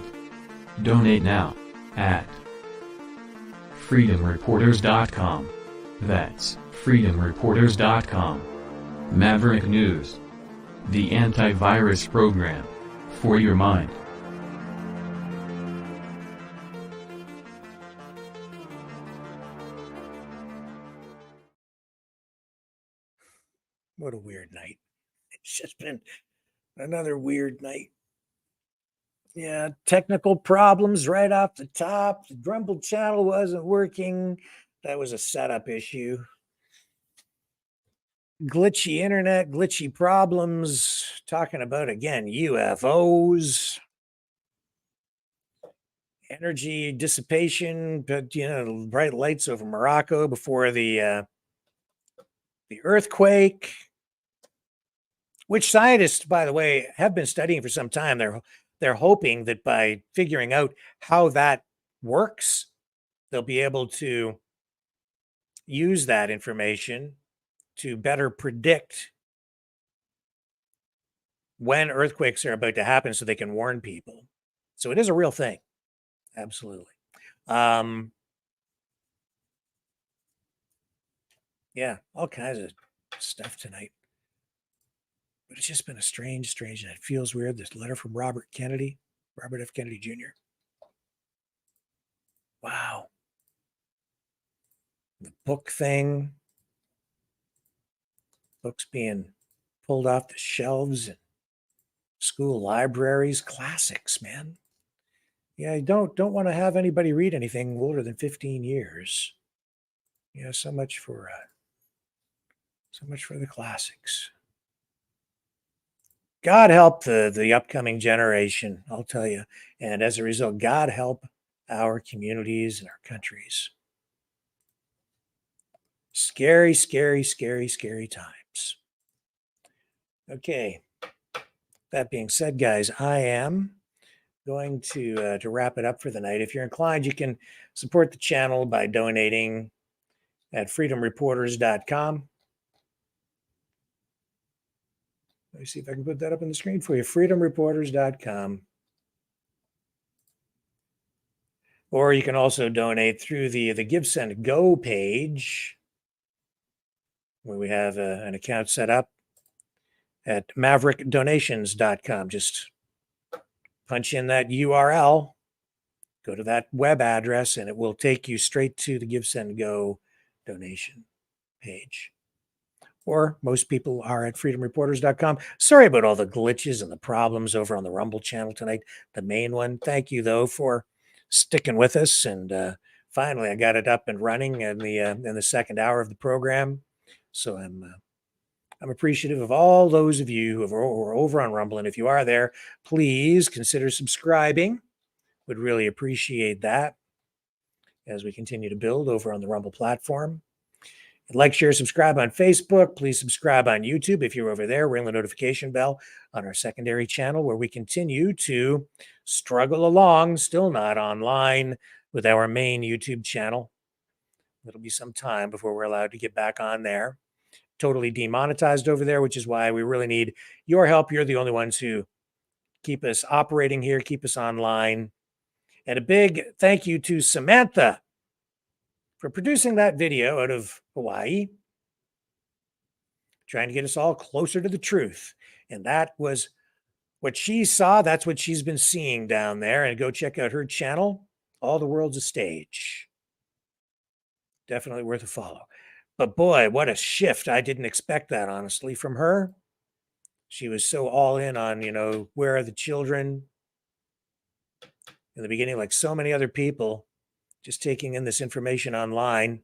Donate now at freedomreporters.com. That's freedomreporters.com. Maverick News. The antivirus program for your mind. What a weird night. It's just been another weird night. Yeah, technical problems right off the top. The Grumble channel wasn't working. That was a setup issue. Glitchy internet, glitchy problems. Talking about, again, UFOs. Energy dissipation, but, bright lights over Morocco before the earthquake, which scientists, by the way, have been studying for some time. They're hoping that by figuring out how that works, they'll be able to use that information to better predict when earthquakes are about to happen so they can warn people. So it is a real thing. Absolutely. Yeah, all kinds of stuff tonight. But it's just been a strange night. It feels weird. This letter from Robert F. Kennedy Jr. Wow. The book thing. Books being pulled off the shelves in school libraries. Classics, man. Yeah, I don't want to have anybody read anything older than 15 years. Yeah, so much for the classics. God help the upcoming generation, I'll tell you. And as a result, God help our communities and our countries. Scary, scary, scary, scary times. Okay. That being said, guys, I am going to wrap it up for the night. If you're inclined, you can support the channel by donating at freedomreporters.com. Let me see if I can put that up on the screen for you. freedomreporters.com. Or you can also donate through the Give, Send, Go page, where we have an account set up. at maverickdonations.com. Just punch in that URL, go to that web address, and it will take you straight to the Give, Send, Go donation page. Or most people are at freedomreporters.com. Sorry about all the glitches and the problems over on the Rumble channel tonight, the main one. Thank you, though, for sticking with us. And finally, I got it up and running in the second hour of the program. So I'm appreciative of all those of you who are over on Rumble. And if you are there, please consider subscribing. Would really appreciate that as we continue to build over on the Rumble platform. Like, share, subscribe on Facebook. Please subscribe on YouTube if you're over there. Ring the notification bell on our secondary channel where we continue to struggle along, still not online with our main YouTube channel. It'll be some time before we're allowed to get back on there. Totally demonetized over there, which is why we really need your help. You're the only ones who keep us operating here, keep us online. And a big thank you to Samantha for producing that video out of Hawaii, trying to get us all closer to the truth. And that was what she saw. That's what she's been seeing down there. And go check out her channel, All the World's a Stage. Definitely worth a follow. But boy, what a shift. I didn't expect that, honestly, from her. She was so all in on, where are the children? In the beginning, like so many other people, just taking in this information online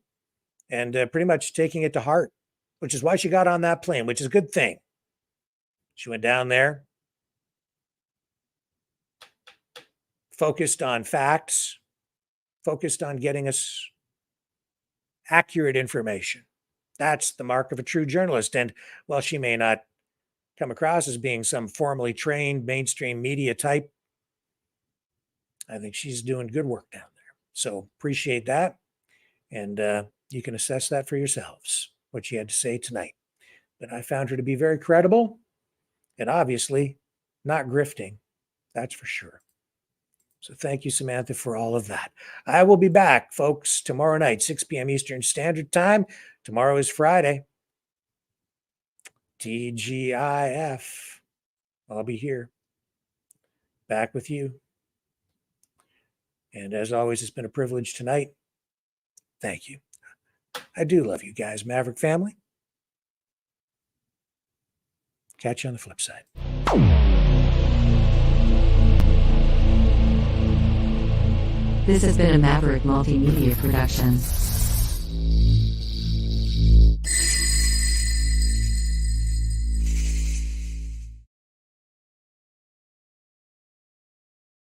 and pretty much taking it to heart, which is why she got on that plane, which is a good thing. She went down there, focused on facts, focused on getting us accurate information. That's the mark of a true journalist. And while she may not come across as being some formally trained mainstream media type, I think she's doing good work down there. So appreciate that. And you can assess that for yourselves, what she had to say tonight. But I found her to be very credible and obviously not grifting. That's for sure. So thank you, Samantha, for all of that. I will be back, folks, tomorrow night, 6 p.m. Eastern Standard Time. Tomorrow is Friday. TGIF. I'll be here. Back with you. And as always, it's been a privilege tonight. Thank you. I do love you guys, Maverick family. Catch you on the flip side. This has been a Maverick Multimedia Productions.